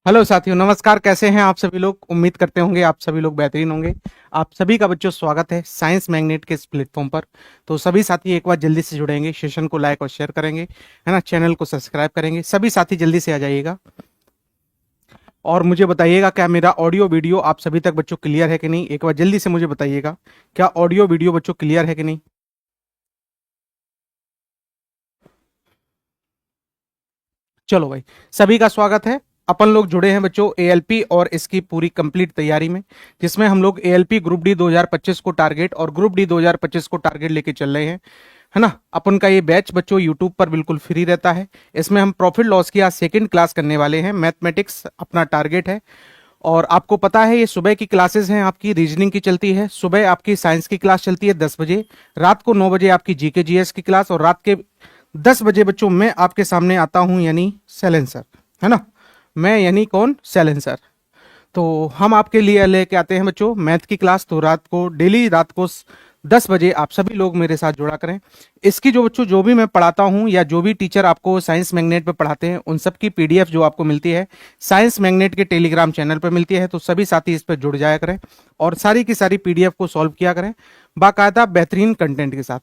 Hello साथियों, नमस्कार। कैसे हैं आप सभी लोग? उम्मीद करते होंगे आप सभी लोग बेहतरीन होंगे। आप सभी का बच्चों स्वागत है साइंस मैग्नेट के इस प्लेटफॉर्म पर। तो सभी साथी एक बार जल्दी से जुड़ेंगे, सेशन को लाइक और शेयर करेंगे, है ना, चैनल को सब्सक्राइब करेंगे। सभी साथी जल्दी से आ जाइएगा और मुझे बताइएगा क्या मेरा ऑडियो वीडियो आप सभी तक बच्चों क्लियर है कि नहीं। एक बार जल्दी से मुझे बताइएगा क्या ऑडियो वीडियो बच्चों क्लियर है कि नहीं। चलो भाई, सभी का स्वागत है। अपन लोग जुड़े हैं बच्चों एएलपी और इसकी पूरी कंप्लीट तैयारी में, जिसमें हम लोग एएलपी ग्रुप डी 2025 को टारगेट और ग्रुप डी 2025 को टारगेट लेके चल रहे हैं, है ना। अपन का ये बैच बच्चों यूट्यूब पर बिल्कुल फ्री रहता है। इसमें हम प्रॉफिट लॉस की आज सेकंड क्लास करने वाले हैं। मैथमेटिक्स अपना टारगेट है और आपको पता है ये सुबह की क्लासेस हैं, आपकी रीजनिंग की चलती है। सुबह आपकी साइंस की क्लास चलती है 10 बजे, रात को 9 बजे आपकी जीके जीएस की क्लास, और रात के 10 बजे बच्चों मैं आपके सामने आता हूं, यानी सैलेंसर, है ना। मैं यानी कौन? सैलेंसर। तो हम आपके लिए लेके आते हैं बच्चों मैथ की क्लास। तो रात को डेली रात को 10 बजे आप सभी लोग मेरे साथ जुड़ा करें। इसकी जो बच्चों जो भी मैं पढ़ाता हूं या जो भी टीचर आपको साइंस मैग्नेट पे पढ़ाते हैं उन सब की पीडीएफ जो आपको मिलती है साइंस मैग्नेट के टेलीग्राम चैनल पर मिलती है। तो सभी साथी इस पर जुड़ जाया करें और सारी की सारी पीडीएफ को सॉल्व किया करें बाकायदा बेहतरीन कंटेंट के साथ।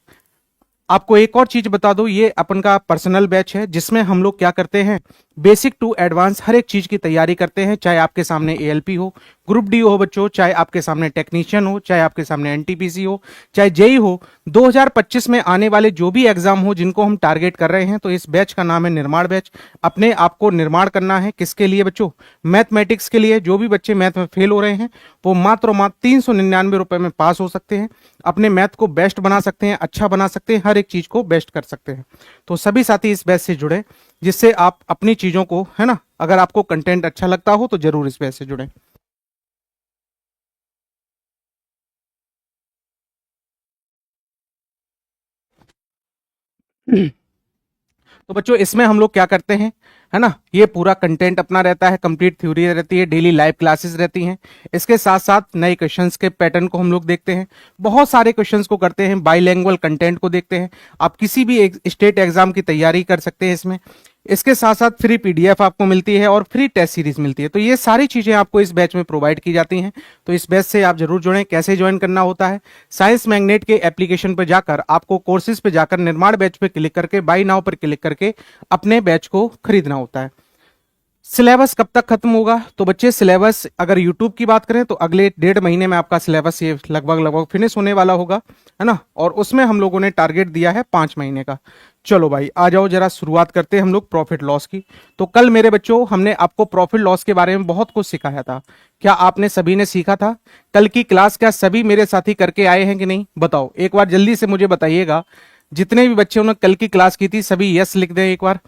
आपको एक और चीज बता दो, ये अपन का पर्सनल बैच है जिसमें हम लोग क्या करते हैं, बेसिक टू एडवांस हर एक चीज की तैयारी करते हैं। चाहे आपके सामने एएलपी हो, ग्रुप डी हो बच्चों, चाहे आपके सामने टेक्नीशियन हो, चाहे आपके सामने एनटीपीसी हो, चाहे जेई हो, 2025 में आने वाले जो भी एग्जाम हो जिनको हम टारगेट कर रहे हैं। तो इस बैच का नाम है निर्माण बैच। अपने आप को निर्माण करना है किसके लिए बच्चों? मैथमेटिक्स के लिए। जो भी बच्चे मैथ में फेल हो रहे हैं वो मात्र और मात्र 399 रुपए में पास हो सकते हैं, अपने मैथ को बेस्ट बना सकते हैं, अच्छा बना सकते हैं, हर एक चीज को बेस्ट कर सकते हैं। तो सभी साथी इस बैच से जुड़े, जिससे आप अपनी चीजों को, है ना, अगर आपको कंटेंट अच्छा लगता हो तो जरूर इस बैच से जुड़े। तो बच्चों इसमें हम लोग क्या करते हैं, है ना, ये पूरा कंटेंट अपना रहता है, कंप्लीट थ्योरी रहती है, डेली लाइव क्लासेस रहती हैं। इसके साथ साथ नए क्वेश्चंस के पैटर्न को हम लोग देखते हैं, बहुत सारे क्वेश्चंस को करते हैं, बाइलैंग्वेज कंटेंट को देखते हैं। आप किसी भी स्टेट एग्जाम की तैयारी कर सकते हैं इसमें। इसके साथ साथ फ्री पीडीएफ आपको मिलती है और फ्री टेस्ट सीरीज मिलती है। तो ये सारी चीजें आपको इस बैच में प्रोवाइड की जाती हैं। तो इस बैच से आप जरूर जुड़ें। कैसे ज्वाइन करना होता है? साइंस मैग्नेट के एप्लीकेशन पर जाकर आपको कोर्सेज पे जाकर निर्माण बैच पे क्लिक करके बाई नाउ पर क्लिक करके अपने बैच को खरीदना होता है। सिलेबस कब तक खत्म होगा? तो बच्चे सिलेबस अगर यूट्यूब की बात करें तो अगले 1.5 महीने में आपका सिलेबस ये लगभग लगभग फिनिश होने वाला होगा, है ना। और उसमें हम लोगों ने टारगेट दिया है 5 महीने का। चलो भाई आ जाओ, जरा शुरुआत करते हैं हम लोग प्रॉफिट लॉस की। तो कल मेरे बच्चों हमने आपको प्रॉफिट लॉस के बारे में बहुत कुछ सिखाया था। क्या आपने सभी ने सीखा था? कल की क्लास क्या सभी मेरे साथी करके आए हैं कि नहीं? बताओ एक बार जल्दी से मुझे बताइएगा। जितने भी बच्चों ने कल की क्लास की थी सभी यस लिख दें एक बार।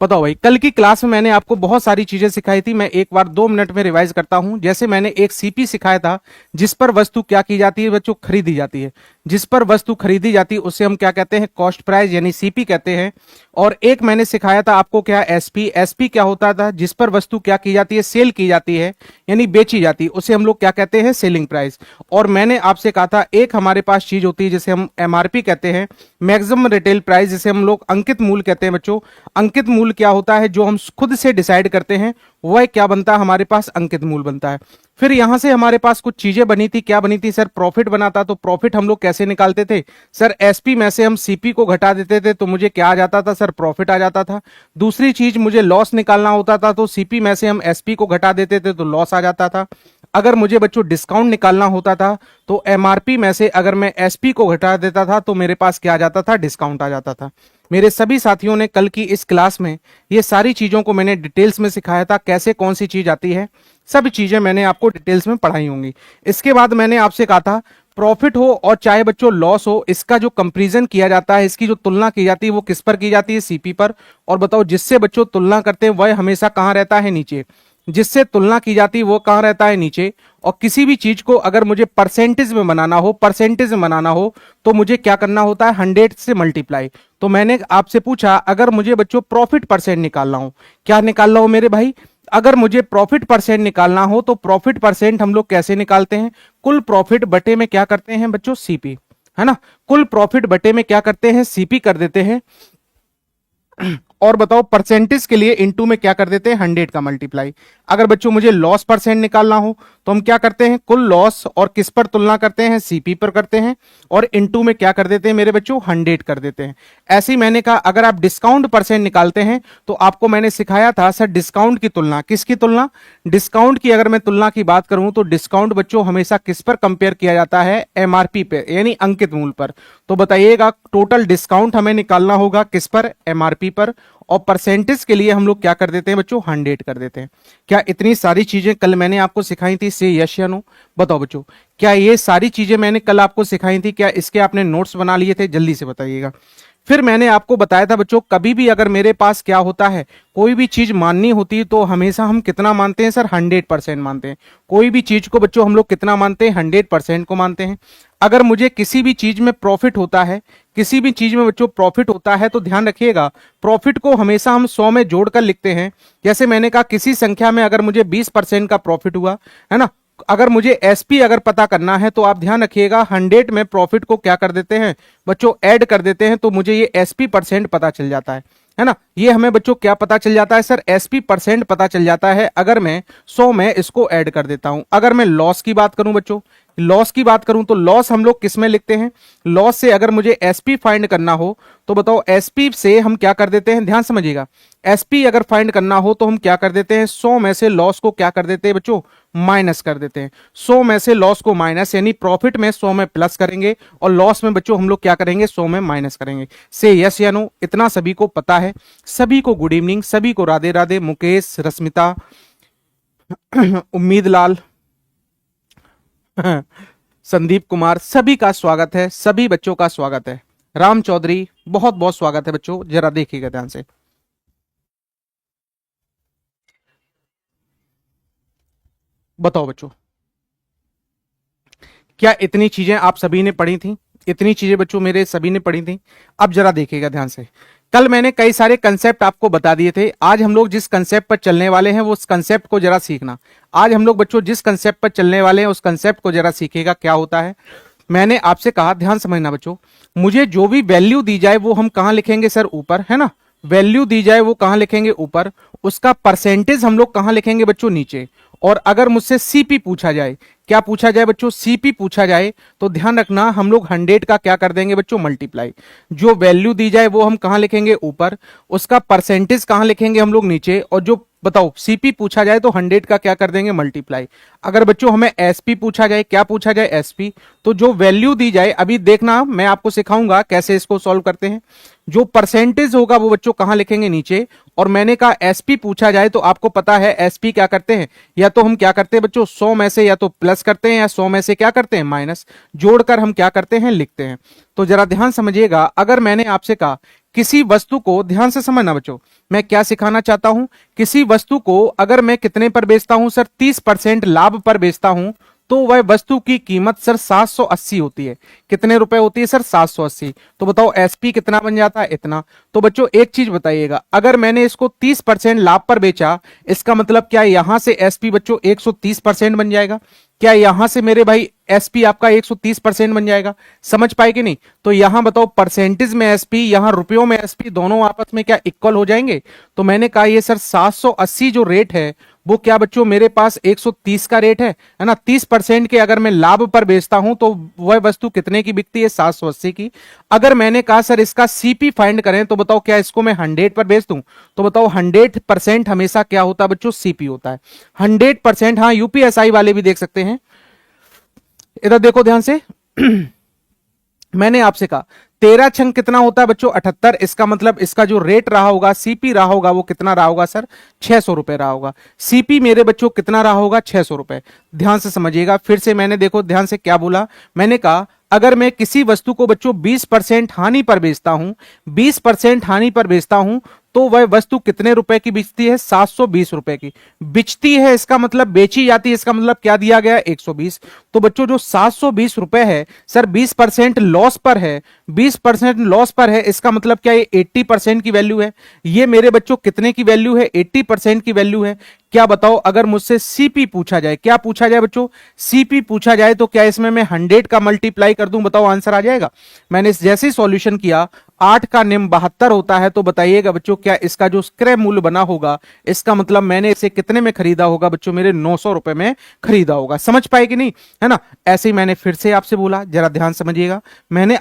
बताओ भाई, कल की क्लास में मैंने आपको बहुत सारी चीजें सिखाई थी। मैं एक बार 2 मिनट में रिवाइज करता हूं। जैसे मैंने एक सीपी सिखाया था, जिस पर वस्तु क्या की जाती है बच्चों? खरीदी जाती है। जिस पर वस्तु खरीदी जाती है उसे हम क्या कहते हैं? कॉस्ट प्राइस यानी सीपी कहते हैं। और एक मैंने सिखाया था आपको क्या? एसपी। एसपी क्या होता था? जिस पर वस्तु क्या की जाती है? सेल की जाती है, यानी बेची जाती है, उसे हम लोग क्या कहते हैं? Selling price. और मैंने आपसे कहा था एक हमारे पास चीज होती है जिसे हम एमआरपी कहते हैं, मैक्सिमम रिटेल प्राइस, जिसे हम लोग अंकित मूल्य कहते हैं बच्चों। अंकित मूल्य क्या होता है? जो हम खुद से डिसाइड करते हैं वह क्या बनता है? हमारे पास अंकित मूल्य बनता है। फिर यहां से हमारे पास कुछ चीजें बनी थी। क्या बनी थी सर? प्रॉफिट बना था। तो प्रॉफिट हम लोग कैसे निकालते थे सर? एसपी में से हम सीपी को घटा देते थे तो मुझे क्या आ जाता था सर? प्रॉफिट आ जाता था। दूसरी चीज, मुझे लॉस निकालना होता था तो सीपी में से हम एसपी को घटा देते थे तो लॉस आ जाता था। अगर मुझे बच्चों डिस्काउंट निकालना होता था तो एमआरपी में से अगर मैं एसपी को घटा देता था तो मेरे पास क्या आ जाता था? डिस्काउंट आ जाता था। मेरे सभी साथियों ने कल की इस क्लास में ये सारी चीजों को मैंने डिटेल्स में सिखाया था, कैसे कौन सी चीज आती है, सब चीजें मैंने आपको डिटेल्स में पढ़ाई होंगी। इसके बाद मैंने आपसे कहा था प्रॉफिट हो और चाहे बच्चों लॉस हो, इसका जो कंपैरिजन किया जाता है, इसकी जो तुलना की जाती है वो किस पर की जाती है? सीपी पर। और बताओ जिससे बच्चों तुलना करते हैं वह हमेशा कहां रहता है? नीचे। जिससे तुलना की जाती है वो कहां रहता है? नीचे। और किसी भी चीज को अगर मुझे परसेंटेज में बनाना हो, परसेंटेज में बनाना हो तो मुझे क्या करना होता है? 100 से मल्टीप्लाई। तो मैंने आपसे पूछा अगर मुझे बच्चों प्रॉफिट परसेंट निकालना हो, क्या निकालना हो मेरे भाई? अगर मुझे प्रॉफिट परसेंट निकालना हो तो प्रॉफिट परसेंट हम लोग कैसे निकालते हैं? कुल प्रॉफिट बटे में क्या करते हैं बच्चों? सीपी। है ना, कुल प्रॉफिट बटे में क्या करते हैं, सीपी कर देते हैं, और बताओ परसेंटेज के लिए इनटू में क्या कर देते हैं, 100 का मल्टीप्लाई। अगर बच्चों मुझे लॉस परसेंट निकालना हो तो हम क्या करते हैं, कुल लॉस और किस पर तुलना करते हैं, सीपी पर करते हैं, और इनटू में क्या कर देते हैं मेरे बच्चों, 100 कर देते हैं। ऐसे ही मैंने कहा अगर आप डिस्काउंट परसेंट निकालते हैं तो आपको मैंने सिखाया था सर डिस्काउंट की तुलना, किसकी तुलना, डिस्काउंट की। अगर मैं तुलना की बात करूं तो डिस्काउंट बच्चों हमेशा किस पर कंपेयर किया जाता है, एमआरपी पे, यानी अंकित मूल्य पर। तो बताइएगा टोटल डिस्काउंट हमें निकालना होगा किस पर, एमआरपी पर, और परसेंटेज के लिए हम लोग क्या कर देते हैं बच्चों, 100 कर देते हैं। क्या इतनी सारी चीजें कल मैंने आपको सिखाई थी, से यस या नो, बताओ बच्चों, क्या ये सारी चीजें मैंने कल आपको सिखाई थी, क्या इसके आपने नोट्स बना लिए थे, जल्दी से बताइएगा। फिर मैंने आपको बताया था बच्चों, कभी भी अगर मेरे पास क्या होता है, कोई भी चीज माननी होती है तो हमेशा हम कितना मानते हैं सर, 100% मानते हैं। कोई भी चीज को बच्चों हम लोग कितना मानते हैं, 100% को मानते हैं। अगर मुझे किसी भी चीज में प्रॉफिट होता है, किसी भी चीज में बच्चों प्रॉफिट होता है, तो ध्यान रखिएगा प्रॉफिट को हमेशा हम 100 में जोड़कर लिखते हैं। जैसे मैंने कहा किसी संख्या में अगर मुझे 20% का प्रॉफिट हुआ, है ना, अगर मुझे एसपी अगर पता करना है तो आप ध्यान रखिएगा 100 में प्रॉफिट को क्या कर देते हैं बच्चों, ऐड कर देते हैं, तो मुझे ये एसपी परसेंट पता चल जाता है ना। ये हमें बच्चों क्या पता चल जाता है सर, एसपी परसेंट पता चल जाता है अगर मैं 100 में इसको ऐड कर देता हूं। अगर मैं लॉस की बात करूं बच्चों, लॉस की बात करूं तो लॉस हम लोग किस में लिखते हैं, लॉस से अगर मुझे एसपी फाइंड करना हो तो बताओ एसपी से हम क्या कर देते हैं, ध्यान समझिएगा, एसपी अगर फाइंड करना हो तो हम क्या कर देते हैं, 100 में से लॉस को क्या कर देते हैं बच्चों, माइनस कर देते हैं। 100 में से लॉस को माइनस, यानी प्रॉफिट में 100 में प्लस करेंगे और लॉस में बच्चों हम लोग क्या करेंगे, 100 में माइनस करेंगे। से यस या नो, इतना सभी को पता है। सभी को गुड इवनिंग, सभी को राधे राधे। मुकेश, रश्मिता, उम्मीद लाल, संदीप कुमार, सभी का स्वागत है, सभी बच्चों का स्वागत है। राम चौधरी, बहुत बहुत स्वागत है बच्चों, जरा देखिएगा ध्यान से। बताओ बच्चों, क्या इतनी चीजें आप सभी ने पढ़ी थी, इतनी चीजें बच्चों मेरे सभी ने पढ़ी थी। अब जरा देखिएगा ध्यान से, कल मैंने कई सारे कंसेप्ट आपको बता दिए थे। आज हम लोग जिस कंसेप्ट पर चलने वाले हैं वो उस कंसेप्ट को जरा सीखना। आज हम लोग बच्चों जिस कंसेप्ट पर चलने वाले हैं उस कंसेप्ट को जरा सीखिएगा क्या होता है। मैंने आपसे कहा, ध्यान समझना बच्चों, मुझे जो भी वैल्यू दी जाए वो हम कहां लिखेंगे सर, ऊपर, है ना। वैल्यू दी जाए वो कहां लिखेंगे, ऊपर। उसका परसेंटेज हम लोग कहां लिखेंगे बच्चों, नीचे। और अगर मुझसे सीपी पूछा जाए, क्या पूछा जाए बच्चों, सीपी पूछा जाए, तो ध्यान रखना हम लोग 100 का क्या कर देंगे बच्चों, मल्टीप्लाई। जो वैल्यू दी जाए वो हम कहां लिखेंगे, ऊपर। उसका परसेंटेज कहां लिखेंगे हम लोग, नीचे। और जो बताओ सीपी पूछा जाए तो 100 का क्या कर देंगे, मल्टीप्लाई। अगर बच्चों हमें एसपी पूछा जाए, क्या पूछा जाए, एसपी, तो जो वैल्यू दी जाए, अभी देखना मैं आपको सिखाऊंगा कैसे इसको सॉल्व करते हैं। जो परसेंटेज होगा वो बच्चों कहां लिखेंगे, नीचे। और मैंने कहा एसपी पूछा जाए तो आपको पता है एसपी क्या करते हैं, या तो हम क्या करते हैं बच्चों, 100 में से या तो प्लस करते हैं या 100 में से क्या करते हैं, माइनस। जोड़कर हम क्या करते हैं, लिखते हैं। तो जरा ध्यान समझिएगा, अगर मैंने आपसे कहा किसी वस्तु को, ध्यान से समझना बच्चों, मैं क्या सिखाना चाहता हूं, किसी वस्तु को अगर मैं कितने पर बेचता हूं सर, 30% लाभ पर बेचता हूं, तो वह वस्तु की कीमत सर 780 होती है। कितने रुपए होती है सर, 780। तो बताओ एसपी कितना बन जाता है, इतना। तो बच्चों एक चीज बताइएगा, अगर मैंने इसको 30% लाभ पर बेचा, इसका मतलब क्या यहां से एसपी बच्चों 130% बन जाएगा, क्या यहां से मेरे भाई एसपी आपका 130% बन जाएगा, समझ पाए कि नहीं। तो यहां बताओ परसेंटेज में एसपी, यहां रुपयों में एसपी, दोनों आपस में क्या इक्वल हो जाएंगे। तो मैंने कहा ये सर 780 जो रेट है वो क्या बच्चों मेरे पास 130 का रेट है ना। 30% के अगर मैं लाभ पर बेचता हूं तो वह वस्तु कितने की बिकती है, 780 की। अगर मैंने कहा सर इसका सीपी फाइंड करें तो बताओ क्या इसको मैं 100 पर बेच दूं, तो बताओ 100% हमेशा क्या होता है बच्चों, सीपी होता है 100%। हाँ यूपीएसआई वाले भी देख सकते हैं, इधर देखो ध्यान से। मैंने आपसे कहा 13 छंग कितना होता है बच्चों, 78। इसका मतलब इसका जो रेट रहा होगा, सीपी रहा होगा, वो कितना रहा होगा सर, 600 रुपए रहा होगा। सीपी मेरे बच्चों कितना रहा होगा, 600 रुपए। ध्यान से समझिएगा, फिर से मैंने देखो ध्यान से क्या बोला, मैंने कहा अगर मैं किसी वस्तु को बच्चों 20% हानि पर बेचता हूं, 20% हानि पर बेचता हूं, तो वह वस्तु कितने रुपए की बिकती है? 720 रुपए की बिचती है, इसका मतलब बेची जाती है, इसका मतलब क्या दिया गया? 120। तो बच्चों जो 720 रुपए है सर 20% लॉस पर है, 20% लॉस पर है, इसका मतलब क्या? ये 80% की वैल्यू है। ये मेरे बच्चों कितने की वैल्यू है? 80% की वैल्यू है। क्या बताओ, अगर मुझसे सीपी पूछा जाए, क्या पूछा जाए बच्चों? सीपी पूछा जाए तो क्या इसमें मैं 100 का मल्टीप्लाई कर दूं? बताओ आंसर आ जाएगा। मैंने जैसे ही सॉल्यूशन किया, 8 का निम्न 72 होता है, तो बताइएगा बच्चों क्या इसका जो क्रय मूल्य बना होगा, इसका मतलब मैंने इसे कितने में खरीदा होगा बच्चों? मेरे 900 रुपए में खरीदा होगा। समझ पाए कि नहीं? है ना? ऐसे ही मैंने फिर से आपसे बोला, जरा ध्यान समझिएगा। मैंने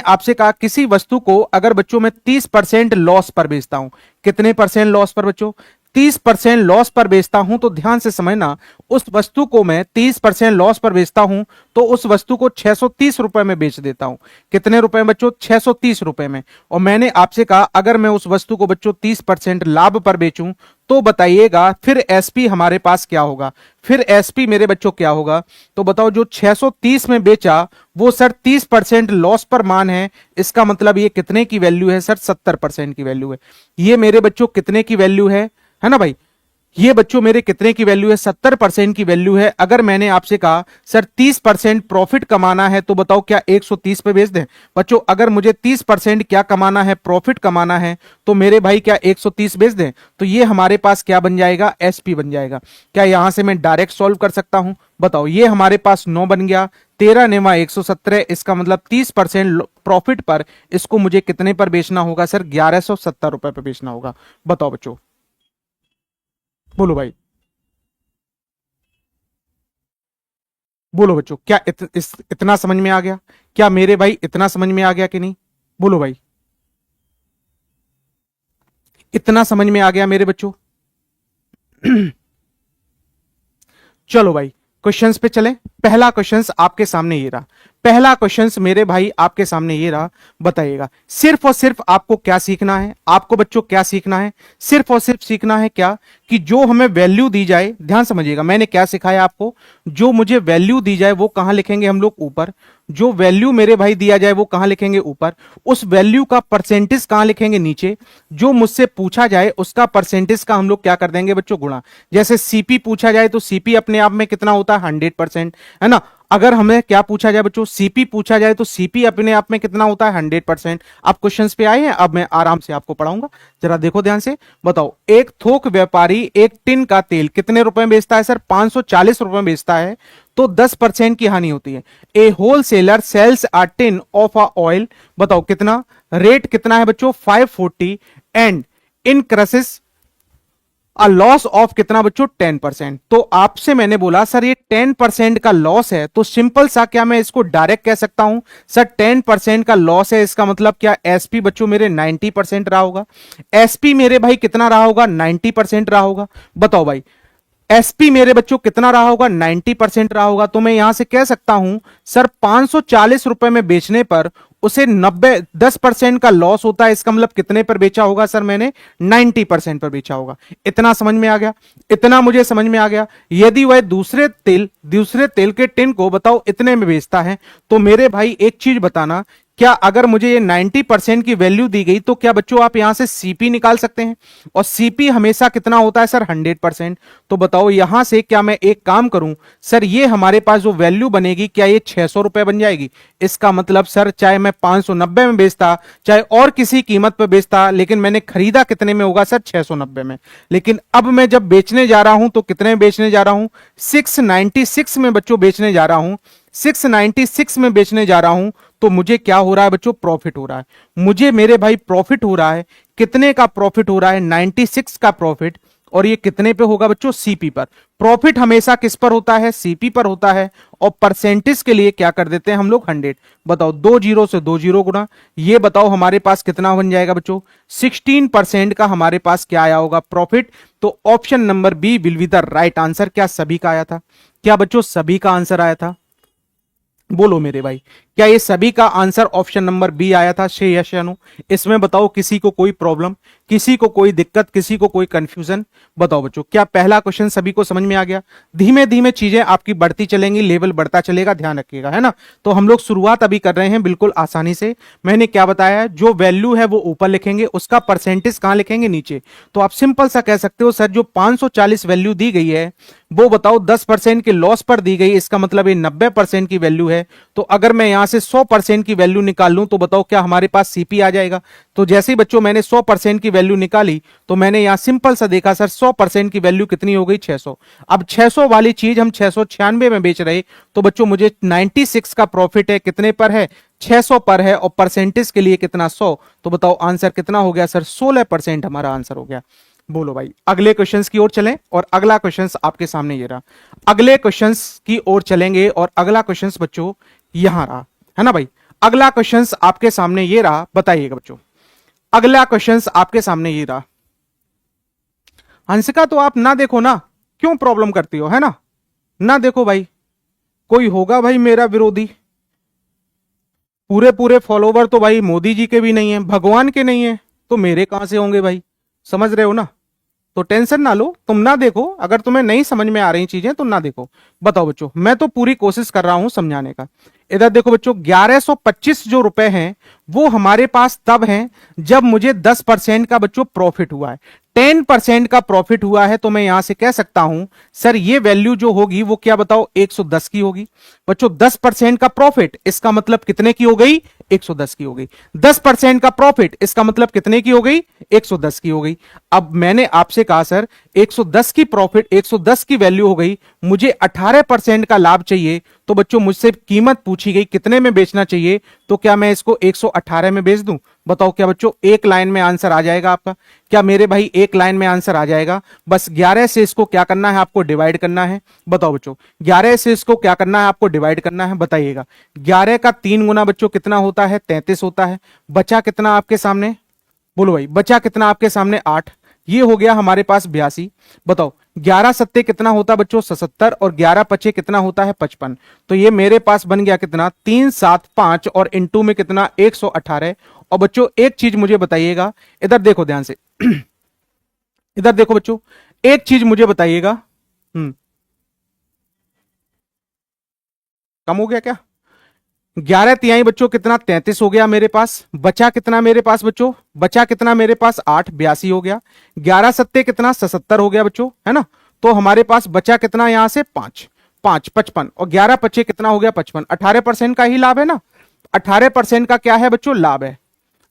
आपसे कहा किसी वस्तु को अगर बच्चों मैं 30% लॉस पर बेचता हूं, कितने परसेंट लॉस पर बच्चों? 30% लॉस पर बेचता हूं, तो ध्यान से समझना, उस वस्तु को मैं 30% लॉस पर बेचता हूं, तो उस वस्तु को 630 रुपए में बेच देता हूं। कितने रुपए में बच्चों? 630 रुपए में। और मैंने आपसे कहा अगर मैं उस वस्तु को बच्चों 30% लाभ पर बेचूं, तो बताइएगा फिर एसपी हमारे पास क्या होगा? फिर एसपी मेरे बच्चों क्या होगा? तो बताओ, जो 630 में बेचा वो सर 30% लॉस पर मान है, इसका मतलब ये कितने की वैल्यू है सर? 70% की वैल्यू है। ये मेरे बच्चों कितने की वैल्यू है ना भाई? ये बच्चों मेरे कितने की वैल्यू है? 70% की वैल्यू है। अगर मैंने आपसे कहा सर 30% प्रॉफिट कमाना है, तो बताओ क्या 130 पे बेच दें? बच्चों अगर मुझे 30% क्या कमाना है? प्रॉफिट कमाना है, तो मेरे भाई क्या 130 बेच दें? तो ये हमारे पास क्या बन जाएगा? एसपी बन जाएगा। क्या यहां से मैं डायरेक्ट सॉल्व कर सकता हूं? बताओ, ये हमारे पास 9 बन गया, 13 नेवा 117, इसका मतलब 30% प्रॉफिट पर इसको मुझे कितने पर बेचना होगा सर? 1170 रुपए पर बेचना होगा। बताओ बच्चों, बोलो भाई, बोलो बच्चों, क्या इतना समझ में आ गया? क्या मेरे भाई इतना समझ में आ गया कि नहीं? बोलो भाई, इतना समझ में आ गया मेरे बच्चों? चलो भाई, क्वेश्चंस पे चलें। पहला क्वेश्चंस आपके सामने ये रहा। पहला क्वेश्चंस मेरे भाई आपके सामने ये रहा। बताइएगा, सिर्फ और सिर्फ आपको क्या सीखना है? आपको बच्चों क्या सीखना है? सिर्फ और सिर्फ सीखना है क्या? कि जो हमें वैल्यू दी जाए, ध्यान समझिएगा, मैंने क्या सिखाया आपको? जो मुझे वैल्यू दी जाए वो कहां लिखेंगे हम लोग? ऊपर। जो वैल्यू मेरे भाई दिया जाए वो कहां लिखेंगे? ऊपर। उस वैल्यू का परसेंटेज कहां लिखेंगे? नीचे। जो मुझसे पूछा जाए उसका परसेंटेज का हम लोग क्या कर देंगे बच्चों? गुणा। जैसे सीपी पूछा जाए तो सीपी अपने आप में कितना होता है? 100%, है ना? अगर हमें क्या पूछा जाए बच्चों? सीपी पूछा जाए तो सीपी अपने आप में कितना होता है? 100%। आप क्वेश्चंस पे आए हैं, अब मैं आराम से आपको पढ़ाऊंगा, जरा देखो ध्यान से। बताओ, एक थोक व्यापारी एक टिन का तेल कितने रुपए में बेचता है सर? 540 रुपए में बेचता है, तो 10% की हानि होती है। A wholesaler sells a tin of a oil, बताओ कितना रेट कितना है बच्चों? 540, and incurs a loss of कितना बच्चों? 10%। तो आपसे मैंने बोला सर ये 10% का लॉस है, तो सिंपल सा क्या मैं इसको डायरेक्ट कह सकता हूं सर 10% का लॉस है, इसका मतलब क्या एसपी बच्चों मेरे 90% रहा होगा? एसपी मेरे भाई कितना रहा होगा? 90% रहा होगा। बताओ भाई, एसपी मेरे बच्चों कितना रहा होगा? 90% रहा होगा। तो मैं यहां से कह सकता हूं सर 540 रुपए में बेचने पर उसे 10% का लॉस होता है, इसका मतलब कितने पर बेचा होगा सर? मैंने 90% पर बेचा होगा। इतना समझ में आ गया? इतना मुझे समझ में आ गया। यदि वह दूसरे तेल के टिन को बताओ इतने में बेचता है, तो मेरे भाई एक चीज बताना, क्या अगर मुझे ये 90% की वैल्यू दी गई तो क्या बच्चों आप यहां से सीपी निकाल सकते हैं? और सीपी हमेशा कितना होता है सर? 100%। तो बताओ यहां से क्या मैं एक काम करूं सर, ये हमारे पास जो वैल्यू बनेगी क्या ये 600 रुपए बन जाएगी? इसका मतलब सर चाहे मैं 590 में बेचता, चाहे और किसी कीमत पर बेचता, लेकिन मैंने खरीदा कितने में होगा सर? 690 में। लेकिन अब मैं जब बेचने जा रहा हूं तो कितने में बेचने जा रहा हूं? 696 में बच्चों बेचने जा रहा हूं। 696 में बेचने जा रहा हूं, तो मुझे क्या हो रहा है बच्चों? प्रॉफिट हो रहा है। मुझे मेरे भाई प्रॉफिट हो रहा है। कितने का प्रॉफिट हो रहा है? 96 का प्रॉफिट। और ये कितने पे होगा बच्चों? सीपी पर। प्रॉफिट हमेशा किस पर होता है? सीपी पर होता है। और परसेंटेज के लिए क्या कर देते हैं हम लोग? 100। बताओ, 2 जीरो से 2 जीरो गुना, ये बताओ हमारे पास कितना बन जाएगा बच्चों? 16% का हमारे पास क्या आया होगा? प्रॉफिट। तो option number B will be the right answer. क्या सभी का आया था? क्या बच्चों सभी का आंसर आया था? बोलो मेरे भाई, क्या ये सभी का आंसर ऑप्शन नंबर बी आया था? शे यश या नो? इसमें बताओ किसी को कोई प्रॉब्लम, किसी को कोई दिक्कत, किसी को कोई कंफ्यूजन? बताओ बच्चों, क्या पहला क्वेश्चन सभी को समझ में आ गया? धीमे धीमे चीजें आपकी बढ़ती चलेंगी, लेवल बढ़ता चलेगा, ध्यान रखिएगा, है ना। तो हम लोग शुरुआत अभी कर रहे हैं बिल्कुल आसानी से। मैंने क्या बताया, जो वैल्यू है वो ऊपर लिखेंगे, उसका परसेंटेज कहां लिखेंगे? नीचे। तो आप सिंपल सा कह सकते हो, सर जो 540 वैल्यू दी गई है वो बताओ 10% के लॉस पर दी गई, इसका मतलब ये 90% की वैल्यू है। तो अगर मैं यहां से 100% की वैल्यू निकाल लूं तो बताओ क्या हमारे पास सीपी आ जाएगा? तो जैसे ही बच्चों मैंने 100% की वैल्यू निकाली तो मैंने यहां सिंपल सा देखा, सर 100% की वैल्यू कितनी हो गई? 600। अब 600 वाली चीज हम 696 में बेच रहे, तो बच्चों मुझे 96 का प्रॉफिट है, कितने पर है? 600 पर है, और परसेंटेज के लिए कितना? 100। तो बताओ आंसर कितना हो गया सर? 16% हमारा आंसर हो गया। बोलो भाई, अगले क्वेश्चंस की ओर चलें, और अगला क्वेश्चंस आपके सामने ये रहा। अगले क्वेश्चंस की ओर चलेंगे, और अगला क्वेश्चंस बच्चों यहां रहा, है ना भाई। अगला क्वेश्चंस आपके सामने ये रहा, बताइएगा बच्चों। अगला क्वेश्चंस आपके सामने ये रहा। हंसिका, तो आप ना देखो ना, क्यों प्रॉब्लम करती हो, है ना? ना देखो भाई, कोई होगा भाई मेरा विरोधी। पूरे पूरे फॉलोवर तो भाई मोदी जी के भी नहीं है, भगवान के नहीं है, तो मेरे कहां से होंगे भाई? समझ रहे हो ना? तो टेंशन ना लो, तुम ना देखो, अगर तुम्हें नहीं समझ में आ रही चीजें तो ना देखो। बताओ बच्चों, मैं तो पूरी कोशिश कर रहा हूं समझाने का। इधर देखो बच्चों, 1125 जो रुपए हैं वो हमारे पास तब हैं जब मुझे 10% का बच्चों प्रॉफिट हुआ है। 10% का प्रॉफिट हुआ है, तो मैं यहां से कह सकता हूं सर ये वैल्यू जो होगी वो क्या बताओ? 110 की होगी। बच्चों 10% का प्रॉफिट, इसका मतलब कितने की हो गई? 110 की हो गई। 10% का प्रॉफिट, इसका मतलब कितने की हो गई? 110 की हो गई। अब मैंने आपसे कहा सर 110 की प्रॉफिट, 110 की वैल्यू हो गई, मुझे 18% का लाभ चाहिए। तो बच्चों मुझसे कीमत पूछी गई कितने में बेचना चाहिए, तो क्या मैं इसको 118 में बेच दूं? बताओ क्या बच्चों एक लाइन में आंसर आ जाएगा आपका? क्या मेरे भाई एक लाइन में आंसर आ जाएगा? बस 11 से इसको क्या करना है आपको? डिवाइड करना है। बताओ बच्चों, 11 से इसको क्या करना है आपको? डिवाइड करना है। बताइएगा, 11 का 3 गुना बच्चों कितना होता है? 33 होता है। बचा कितना आपके सामने? बोलो भाई, बचा कितना आपके सामने? 8। ये हो गया हमारे पास 82। बताओ 11 सत्ते कितना होता है बच्चों? 77, और 11 पचे कितना होता है? 55। तो ये मेरे पास बन गया कितना? 375, और इनटू में कितना? 118। और बच्चों एक चीज मुझे बताइएगा, इधर देखो ध्यान से इधर देखो बच्चों, एक चीज मुझे बताइएगा। कम हो गया क्या? 11 तिहाई बच्चों कितना? 33 हो गया मेरे पास। बचा कितना मेरे पास बच्चों? बचा कितना मेरे पास? 8, 82 हो गया। 11 सत्ते कितना? 77 हो गया बच्चों, है ना। तो हमारे पास बचा कितना यहां से? 5, 5 55, और 11 पचे कितना हो गया? 55। 18% का ही लाभ है ना? 18% का क्या है बच्चों? लाभ है।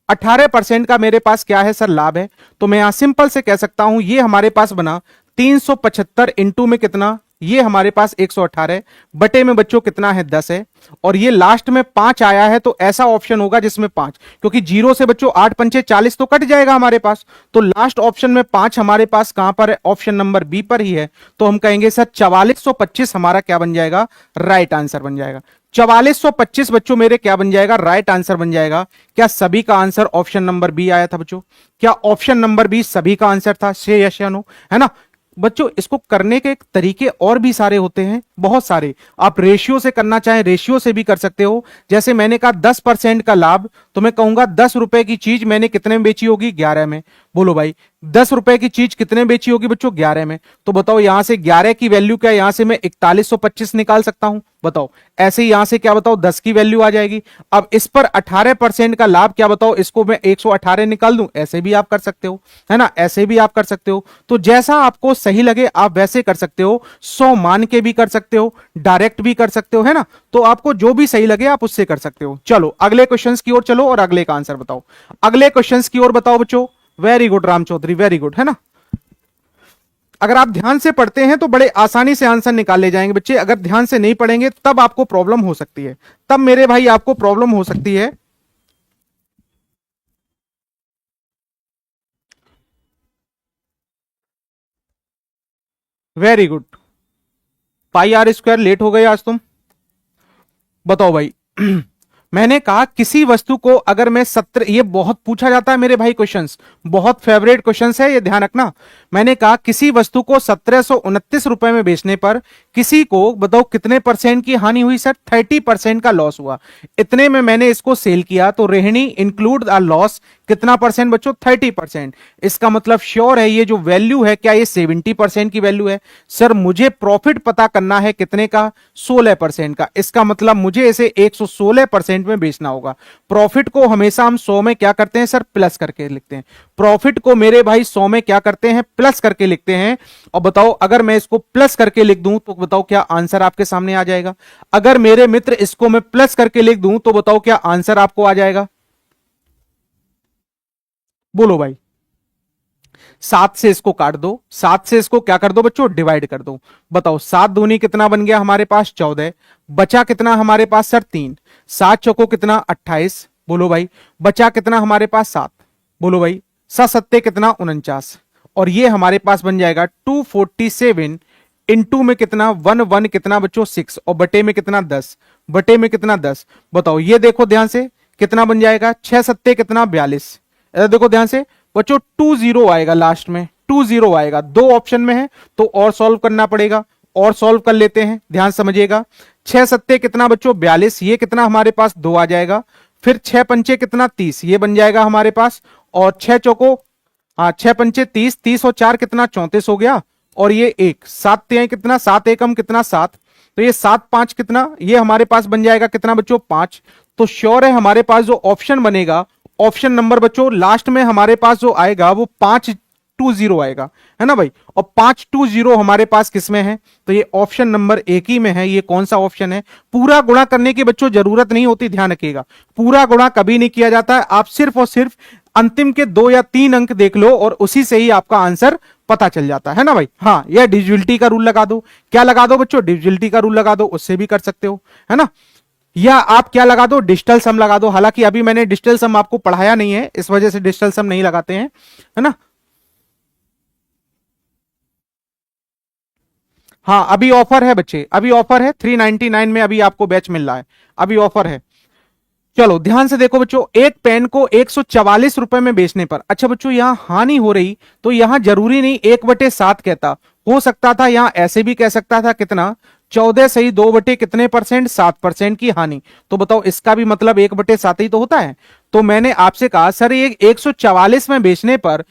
18% का मेरे पास क्या है सर? लाभ है। तो मैं यहां सिंपल से कह सकता हूं ये हमारे पास बना 375 इंटू में कितना? ये हमारे पास 118, बटे में बच्चों कितना है? 10 है। और ये लास्ट में 5 आया है, तो ऐसा ऑप्शन होगा जिसमें 5, क्योंकि जीरो से बच्चों 8 पंचे 40 तो कट जाएगा हमारे पास। तो लास्ट ऑप्शन में 5 हमारे पास कहां पर है? ऑप्शन नंबर बी पर ही है। तो हम कहेंगे सर 4425 हमारा क्या बन जाएगा? राइट आंसर बन जाएगा। 4425 बच्चों मेरे क्या बन जाएगा? राइट आंसर बन जाएगा। क्या सभी का आंसर ऑप्शन नंबर बी आया था बच्चों? क्या ऑप्शन नंबर बी सभी का आंसर था? से यस या नो, है ना। बच्चों इसको करने के तरीके और भी सारे होते हैं, बहुत सारे। आप रेशियो से करना चाहें रेशियो से भी कर सकते हो। जैसे मैंने कहा 10% का लाभ, तो मैं कहूंगा 10 रुपए की चीज मैंने कितने में बेची होगी? 11 में। बोलो भाई, 10 रुपए की चीज कितने में बेची होगी बच्चों? 11 में। तो बताओ यहां से 11 की वैल्यू क्या? यहां से मैं 4125 निकाल सकता हूं। बताओ ऐसे ही यहां से क्या बताओ? 10 की वैल्यू आ जाएगी। अब इस पर 18% का लाभ क्या बताओ? इसको मैं 118 निकाल दूं, ऐसे भी आप कर सकते हो, है ना। ऐसे भी आप कर सकते हो। तो जैसा आपको सही लगे आप वैसे कर सकते हो। 100 मान के भी कर सकते हो, डायरेक्ट भी कर सकते हो, है ना। तो आपको जो भी सही लगे आप उससे कर सकते हो। चलो अगले क्वेश्चंस की ओर चलो, और अगले का आंसर बताओ। अगले क्वेश्चंस की ओर बताओ बच्चों। Very good Ram Chaudhary, very good, है ना। अगर आप ध्यान से पढ़ते हैं तो बड़े आसानी से आंसर निकाल ले जाएंगे बच्चे। अगर ध्यान से नहीं पढ़ेंगे तब आपको प्रॉब्लम हो सकती है, तब मेरे भाई आपको प्रॉब्लम हो सकती है। Very good. Pi R square late हो गए आज तुम। बताओ भाई मैंने कहा किसी वस्तु को अगर मैं 17, ये बहुत पूछा जाता है मेरे भाई क्वेश्चंस, बहुत फेवरेट क्वेश्चंस है, ये ध्यान रखना। मैंने कहा किसी वस्तु को 1729 रुपए में बेचने पर किसी को बताओ कितने परसेंट की हानि हुई सर? 30% का लॉस हुआ। इतने में मैंने इसको सेल किया तो रेहनी इंक्लूड द लॉस कितना परसेंट बच्चों? 30%। इसका मतलब श्योर है ये जो वैल्यू है क्या ये 70% की वैल्यू है? सर मुझे प्रॉफिट पता करना है कितने का? 16% का। इसका मतलब मुझे इसे 116% में बेचना होगा। प्रॉफिट को हमेशा हम 100 में क्या करते हैं सर? प्लस करके लिखते हैं। प्रॉफिट को मेरे भाई 100 में क्या करते हैं? प्लस करके लिखते हैं। और बताओ अगर मैं इसको प्लस करके लिख दूं तो बताओ क्या आंसर आपके सामने आ जाएगा? अगर मेरे मित्र इसको मैं प्लस करके लिख दूं तो बताओ क्या आंसर आपको आ जाएगा? बोलो भाई। 7 से इसको काट दो, 7 से इसको क्या कर दो बच्चों? डिवाइड कर दो। बताओ 7 दूनी कितना बन गया हमारे पास? 14। बचा कितना हमारे पास सर? 3। 7 चौको कितना? 28। बोलो भाई। बचा कितना हमारे पास? 7। बोलो भाई। 7 सत्ते कितना? 49। और ये हमारे पास बन जाएगा 247 इंटू में कितना? 1 कितना बच्चों? 6। और बटे में कितना? 10। बटे में कितना? 10। बताओ ये देखो ध्यान से कितना बन जाएगा? 6 सत्ते कितना? 42। देखो ध्यान से बच्चों 20 आएगा लास्ट में, 20 आएगा। दो ऑप्शन में है तो और सॉल्व करना पड़ेगा, और सॉल्व कर लेते हैं, ध्यान समझिएगा। 6 सत्ते कितना बच्चों? 42। ये कितना हमारे पास? 2 आ जाएगा। फिर 6 पंचे कितना? 30, ये बन जाएगा हमारे पास। और 6 चौको, हाँ 6 पंचे 30, 30 और 4 कितना? 34 हो गया। और ये 1 7 तिहाई कितना? 7 एकम कितना? 7। तो ये 7 5 कितना? ये हमारे पास बन जाएगा कितना बच्चों? 5। तो श्योर है हमारे पास जो ऑप्शन बनेगा, ऑप्शन नंबर बच्चों लास्ट में हमारे पास जो आएगा वो 520 आएगा, है ना भाई। और 520 हमारे पास किसमें है? तो ये ऑप्शन नंबर 1 ही में है। ये कौन सा ऑप्शन है? पूरा गुणा करने की बच्चों जरूरत नहीं होती, ध्यान रखिएगा। पूरा गुणा कभी नहीं किया जाता है। आप सिर्फ और सिर्फ अंतिम के 2 या 3 अंक देख लो और उसी से ही आपका आंसर पता चल जाता है ना भाई। हाँ, यह डिविजिबिलिटी का रूल लगा दो। क्या लगा दो बच्चों? डिविजिबिलिटी का रूल लगा दो, उससे भी कर सकते हो, है ना। या आप क्या लगा दो? डिजिटल सम लगा दो। हालांकि अभी मैंने डिजिटल सम आपको पढ़ाया नहीं है, इस वजह से डिजिटल सम नहीं लगाते हैं, है ना। हाँ अभी ऑफर है बच्चे, अभी ऑफर है 399 में अभी आपको बैच मिल रहा है, अभी ऑफर है। चलो ध्यान से देखो बच्चों, एक पेन को 144 रुपए में बेचने पर, अच्छा बच्चों यहां हानि हो रही तो यहां जरूरी नहीं 1/7 कहता, हो सकता था यहां ऐसे भी कह सकता था कितना? 14 सही 2 बटे कितने परसेंट? 7% की हानि। तो बताओ इसका भी मतलब 1/7 ही तो होता है। तो मैंने आपसे कहा सर ये 144 में बेचने पर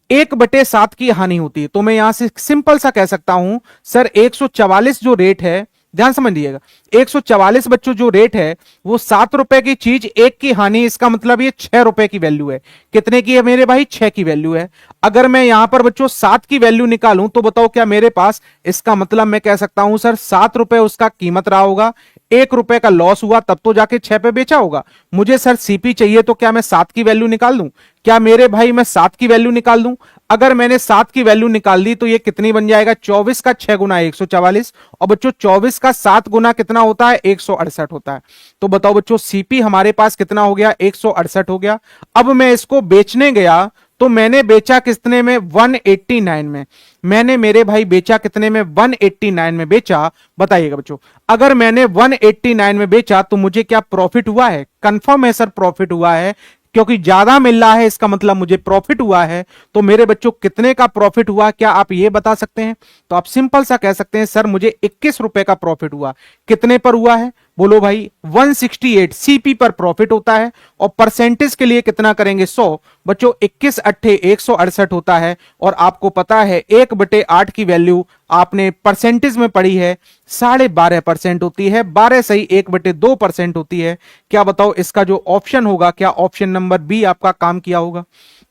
1/7 की हानि होती है, तो मैं यहां से सिंपल सा कह सकता हूं सर 144 जो रेट है, ध्यान समझिएगा, 144 बच्चों जो रेट है वो 7 रुपए की चीज 1 की हानि, इसका मतलब ये 6 रुपए की वैल्यू है। कितने की है मेरे भाई? 6 की वैल्यू है। अगर मैं यहां पर बच्चों 7 की वैल्यू निकालूं तो बताओ क्या मेरे पास, इसका मतलब मैं कह सकता हूं सर 7 रुपए उसका कीमत रहा होगा, 1 रुपए का लॉस हुआ तब तो जाके 6 पे बेचा होगा। मुझे सर सीपी चाहिए तो क्या मैं 7 की वैल्यू निकाल दूं? क्या मेरे भाई मैं 7 की वैल्यू निकाल दूं? अगर मैंने 7 की वैल्यू निकाल दी तो ये कितनी बन जाएगा? 24 का 6 गुना 144। और बच्चों 24 का 7 गुना कितना होता है? 168 होता है। तो बताओ बच्चों सीपी हमारे पास कितना हो गया? 168 हो गया। अब मैं इसको बेचने गया तो मैंने बेचा कितने में? 189 में। मैंने मेरे भाई बेचा कितने में? 189 में बेचा। बताइएगा बच्चों, अगर मैंने 189 में बेचा तो मुझे क्या प्रॉफिट हुआ है? कंफर्म है सर प्रॉफिट हुआ है, क्योंकि ज्यादा मिल रहा है इसका मतलब मुझे प्रॉफिट हुआ है। तो मेरे बच्चों कितने का प्रॉफिट हुआ, क्या आप ये बता सकते हैं? तो आप सिंपल सा कह सकते हैं सर मुझे 21 रुपए का प्रॉफिट हुआ। कितने पर हुआ है? बोलो भाई 168 सीपी पर प्रॉफिट होता है। और परसेंटेज के लिए कितना करेंगे? 100। बच्चों 21 अट्ठे 168 होता है। और आपको पता है 1/8 की वैल्यू आपने परसेंटेज में पढ़ी है 12.5% होती है, 12 सही 1/2% होती है। क्या बताओ इसका जो ऑप्शन होगा, क्या ऑप्शन नंबर बी आपका काम किया होगा?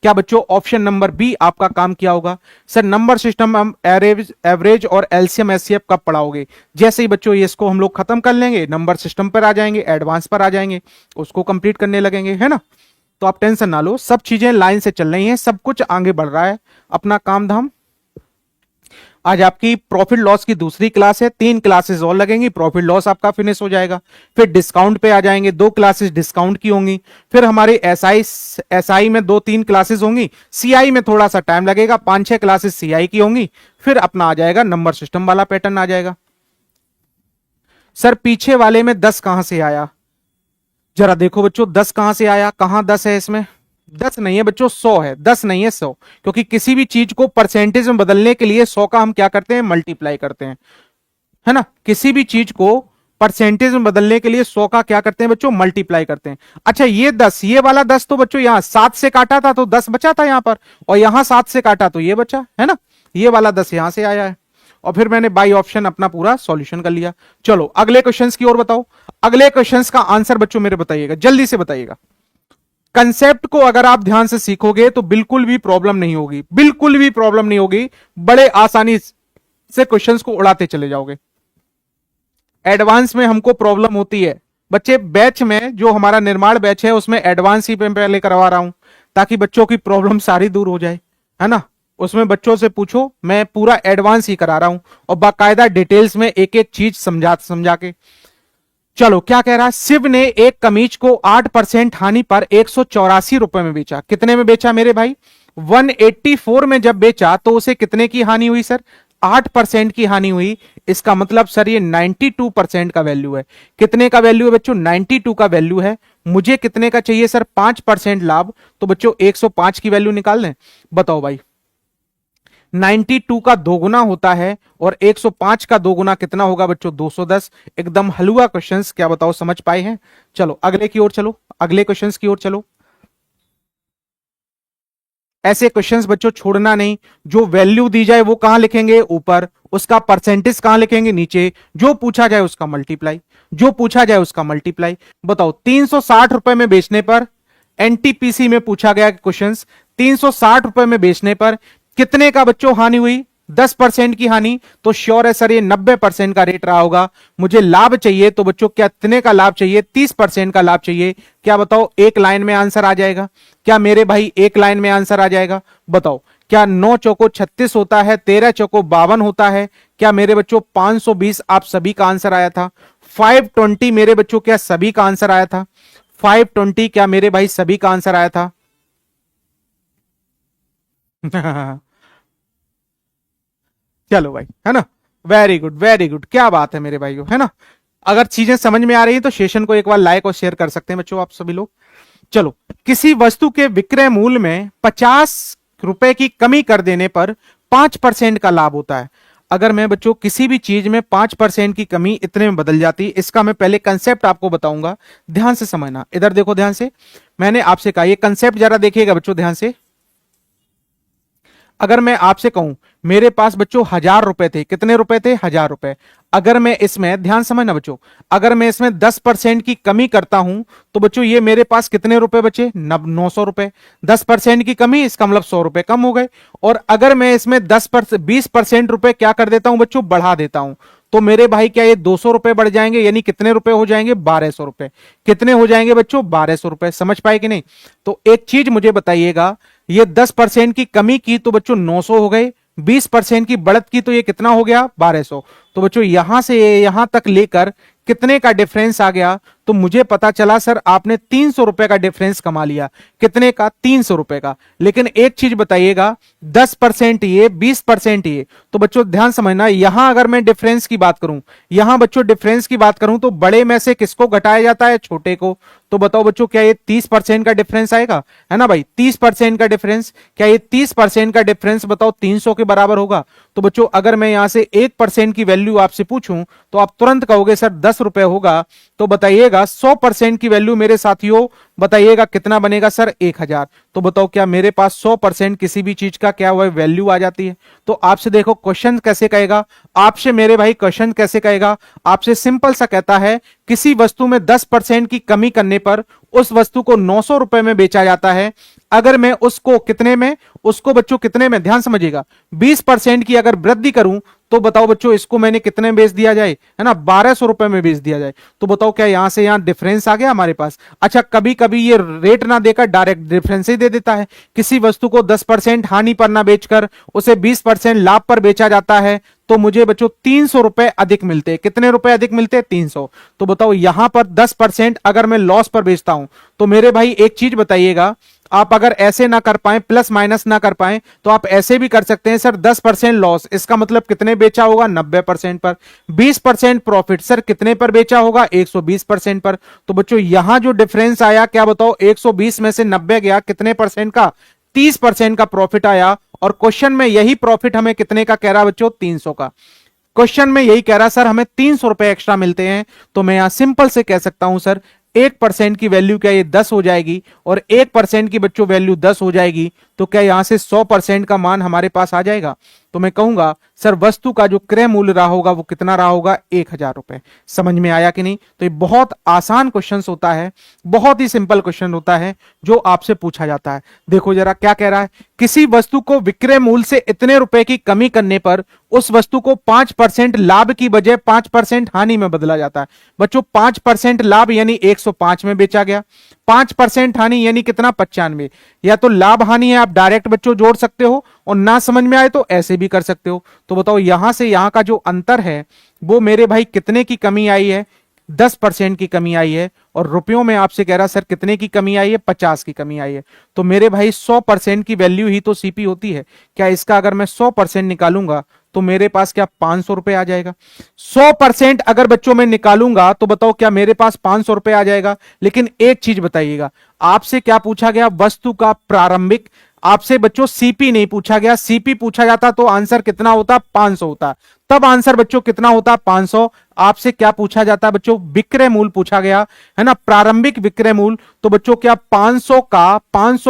क्या बच्चों ऑप्शन नंबर बी आपका काम किया होगा? सर नंबर सिस्टम हम एवरेज और एलसीएम एचसीएफ कब पढ़ाओगे? जैसे ही बच्चों ये इसको हम लोग खत्म कर लेंगे नंबर सिस्टम पर आ जाएंगे, एडवांस पर आ जाएंगे, उसको कंप्लीट करने लगेंगे, है ना। तो आप टेंशन ना लो, सब चीजें लाइन से चल रही हैं, सब कुछ आगे बढ़ रहा है, अपना काम धाम। आज आपकी प्रॉफिट लॉस की दूसरी क्लास है, 3 क्लासेस और लगेंगी, प्रॉफिट लॉस आपका फिनिश हो जाएगा। फिर डिस्काउंट पे आ जाएंगे, 2 क्लासेस डिस्काउंट की होंगी। फिर हमारे एसआई में 2-3 क्लासेस होंगी। सीआई में थोड़ा सा टाइम लगेगा, 5-6 क्लासेस सीआई की होंगी। फिर अपना आ जाएगा नंबर सिस्टम वाला पैटर्न आ जाएगा। सर पीछे वाले में 10 कहां से आया? जरा देखो बच्चों 10 कहां से आया, कहां 10 है इसमें, 10 नहीं है बच्चों 100 है, 10 नहीं है 100, क्योंकि किसी भी चीज को परसेंटेज में बदलने के लिए 100 का हम क्या करते हैं, मल्टीप्लाई करते हैं, है ना। किसी भी चीज को परसेंटेज में बदलने के लिए 100 का क्या करते हैं बच्चों, मल्टीप्लाई करते हैं। अच्छा ये 10, ये वाला 10 तो बच्चों यहां 7 से काटा था तो 10 बचा था यहां पर, और यहां 7 से काटा तो ये बचा, है ना। ये वाला 10 यहां से आया है, और फिर मैंने बाई ऑप्शन अपना पूरा सॉल्यूशन कर लिया। चलो अगले क्वेश्चंस की ओर बताओ। अगले क्वेश्चंस का आंसर बच्चों मेरे बताइएगा, जल्दी से बताइएगा। कंसेप्ट को अगर आप ध्यान से सीखोगे तो बिल्कुल भी प्रॉब्लम नहीं होगी, बिल्कुल भी प्रॉब्लम नहीं होगी, बड़े आसानी से क्वेश्चंस को उड़ाते चले जाओगे। एडवांस में हमको प्रॉब्लम होती है बच्चे, बैच में जो हमारा निर्माण बैच है उसमें एडवांस ही पहले करवा रहा हूं, ताकि बच्चों की प्रॉब्लम सारी दूर हो जाए, है ना। उसमें बच्चों से पूछो, मैं पूरा एडवांस ही करा रहा हूं, और बाकायदा डिटेल्स में एक एक चीज समझा के। चलो क्या कह रहा है, शिव ने एक कमीज को 8% हानि पर 184 रुपए में बेचा। कितने में बेचा मेरे भाई, 184 में जब बेचा तो उसे कितने की हानि हुई सर, 8% की हानि हुई। इसका मतलब सर ये 92% का वैल्यू है। कितने का वैल्यू है बच्चों, 92 का वैल्यू है। मुझे कितने का चाहिए सर, 5% लाभ, तो बच्चों 105 की वैल्यू निकाल लें। बताओ भाई, 92 का दोगुना होता है और 105 का दोगुना कितना होगा बच्चों, 210। एकदम हलवा क्वेश्चंस, क्या बताओ समझ पाए हैं। चलो अगले की ओर चलो, अगले क्वेश्चंस की ओर चलो। ऐसे क्वेश्चंस बच्चों छोड़ना नहीं, जो वैल्यू दी जाए वो कहां लिखेंगे, ऊपर, उसका परसेंटेज कहां लिखेंगे, नीचे, जो पूछा जाए उसका मल्टीप्लाई, जो पूछा जाए उसका मल्टीप्लाई। बताओ 360 रुपए में बेचने पर, एनटीपीसी में पूछा गया क्वेश्चंस, 360 रुपए में बेचने पर कितने का बच्चों हानि हुई, 10% की हानि, तो श्योर है सर ये 90% का रेट रहा होगा। मुझे लाभ चाहिए, तो बच्चों क्या कितने का लाभ चाहिए, 30% का लाभ चाहिए। क्या बताओ एक लाइन में आंसर आ जाएगा, क्या मेरे भाई एक लाइन में आंसर आ जाएगा। बताओ क्या 9 चौको 36 होता है, 13 चौको 52 होता है, क्या मेरे बच्चों 520 आप सभी का आंसर आया था। 520 मेरे बच्चों क्या सभी का आंसर आया था, 520 क्या मेरे भाई सभी का आंसर आया था। चलो भाई, है ना, वेरी गुड वेरी गुड, क्या बात है मेरे भाइयों, है ना। अगर चीजें समझ में आ रही है तो सेशन को एक बार लाइक और शेयर कर सकते हैं बच्चों आप सभी लोग। चलो, किसी वस्तु के विक्रय मूल्य में 50 रुपए की कमी कर देने पर 5% का लाभ होता है। अगर मैं बच्चों किसी भी चीज में 5% की कमी इतने में बदल जाती है, इसका मैं पहले कंसेप्ट आपको बताऊंगा, ध्यान से समझना। इधर देखो ध्यान से, मैंने आपसे कहा ये कंसेप्ट जरा देखिएगा बच्चों ध्यान से। अगर मैं आपसे कहूं मेरे पास बच्चों 1000 रुपए थे, कितने रुपए थे, 1000 रुपए। अगर मैं इसमें, ध्यान समझना बच्चों, अगर मैं इसमें 10% की कमी करता हूं तो बच्चों ये मेरे पास कितने रुपए बचे, 900 रुपए। 10% की कमी, इसका मतलब 100 रुपए कम हो गए। और अगर मैं इसमें 20% रुपए क्या कर देता हूं बच्चों, बढ़ा देता हूं, तो मेरे भाई क्या ये 200 रुपए बढ़ जाएंगे, यानी कितने रुपए हो जाएंगे, 1200 रुपए। कितने हो जाएंगे बच्चों, 1200 रुपए। समझ पाए कि नहीं। तो एक चीज मुझे बताइएगा, ये 10% की कमी की तो बच्चों 900 हो गए, 20% की बढ़त की तो ये कितना हो गया, 1200। तो बच्चों यहां से यहां तक लेकर कितने का डिफरेंस आ गया, तो मुझे पता चला सर आपने 300 रुपए का डिफरेंस कमा लिया। कितने का, 300 रुपए का। लेकिन एक चीज बताइएगा, 10% ये, 20% ये, तो बच्चों ध्यान समझना, यहां अगर मैं डिफरेंस की बात करूं, यहां बच्चों डिफरेंस की बात करूं तो बड़े में से किसको घटाया जाता है, छोटे को। तो बताओ बच्चों क्या ये 30% का डिफरेंस आएगा, है ना भाई, 30% का डिफरेंस। क्या ये 30% का डिफरेंस बताओ 300 के बराबर होगा। तो बच्चों अगर मैं यहां से 1% की वैल्यू आपसे पूछूं तो आप तुरंत कहोगे सर 10 रुपए होगा। तो बताइएगा 100% की वैल्यू मेरे साथियों, बताइएगा कितना बनेगा सर, 1000। तो बताओ क्या मेरे पास 100% किसी भी चीज का क्या हुआ, वैल्यू आ जाती है। तो आपसे देखो क्वेश्चन कैसे कहेगा, आपसे मेरे भाई क्वेश्चन कैसे कहेगा, आपसे सिंपल सा कहता है किसी वस्तु में 10% की कमी करने पर उस वस्तु को 900 रुपए में बेचा जाता है। अगर मैं उसको कितने में, उसको बच्चों कितने में, ध्यान समझिएगा, 20% की अगर वृद्धि करूं तो बताओ बच्चों इसको मैंने कितने में बेच दिया जाए, है ना, 1200 रुपए में बेच दिया जाए। तो बताओ क्या यहां से यहां डिफरेंस आ गया हमारे पास। अच्छा कभी कभी ये रेट ना देकर डायरेक्ट डिफरेंस ही दे देता है, किसी वस्तु को 10% हानि पर ना बेचकर उसे 20% लाभ पर बेचा जाता है, तो मुझे बच्चों 300 रुपए अधिक मिलते हैं। कितने रुपए अधिक मिलते हैं, 300। तो बताओ यहां पर 10% अगर मैं लॉस पर बेचता हूं तो मेरे भाई एक चीज बताइएगा, आप अगर ऐसे ना कर पाए, प्लस माइनस ना कर पाए, तो आप ऐसे भी कर सकते हैं सर 10% लॉस, इसका मतलब कितने बेचा होगा 90% पर। 20% प्रॉफिट, सर कितने पर बेचा होगा 120% पर। तो बच्चों यहां जो डिफरेंस आया क्या बताओ, 120 में से 90 गया, कितने परसेंट का, 30% का प्रॉफिट आया। और क्वेश्चन में यही प्रॉफिट हमें कितने का कह रहा बच्चों, 300 का। क्वेश्चन में यही कह रहा सर हमें 300 रुपए एक्स्ट्रा मिलते हैं। तो मैं यहां सिंपल से कह सकता हूं सर 1% की वैल्यू क्या ये 10 हो जाएगी, और 1% की बच्चों वैल्यू 10 हो जाएगी, तो क्या यहां से 100% का मान हमारे पास आ जाएगा। तो मैं कहूंगा सर वस्तु का जो क्रय मूल्य रहा होगा वो कितना रहा होगा, 1000 रुपए। समझ में आया कि नहीं। तो ये बहुत आसान क्वेश्चन होता है, बहुत ही सिंपल क्वेश्चन होता है जो आपसे पूछा जाता है। देखो जरा क्या कह रहा है, किसी वस्तु को विक्रय मूल्य से इतने रुपए की कमी करने पर उस वस्तु को 5% लाभ की बजाय 5% हानि में बदला जाता है। बच्चों 5% लाभ यानी 105 में बेचा गया, 5% हानि यानी कितना 95। या तो लाभ हानि है आप डायरेक्ट बच्चों जोड़ सकते हो, और ना समझ में आए तो ऐसे भी कर सकते हो। तो बताओ यहां से यहां का जो अंतर है वो मेरे भाई कितने की कमी आई है, 10% की कमी आई है। और रुपयों में आपसे कह रहा सर कितने की कमी आई है, 50 की कमी आई है। तो मेरे भाई 100% की वैल्यू ही तो सीपी होती है। क्या इसका अगर मैं 100% निकालूंगा तो मेरे पास क्या 500 रुपए आ जाएगा। 100% अगर बच्चों में निकालूंगा तो बताओ क्या मेरे पास 500 रुपए आ जाएगा। लेकिन एक चीज बताइएगा, आपसे क्या पूछा गया, वस्तु का प्रारंभिक, आपसे बच्चों सीपी नहीं पूछा गया। सीपी पूछा जाता तो आंसर कितना होता, 500 होता, तब आंसर बच्चों कितना होता, 500। आपसे क्या पूछा जाता है बच्चों, विक्रय मूल्य पूछा गया है ना, प्रारंभिक विक्रय मूल्य। तो बच्चों क्या 500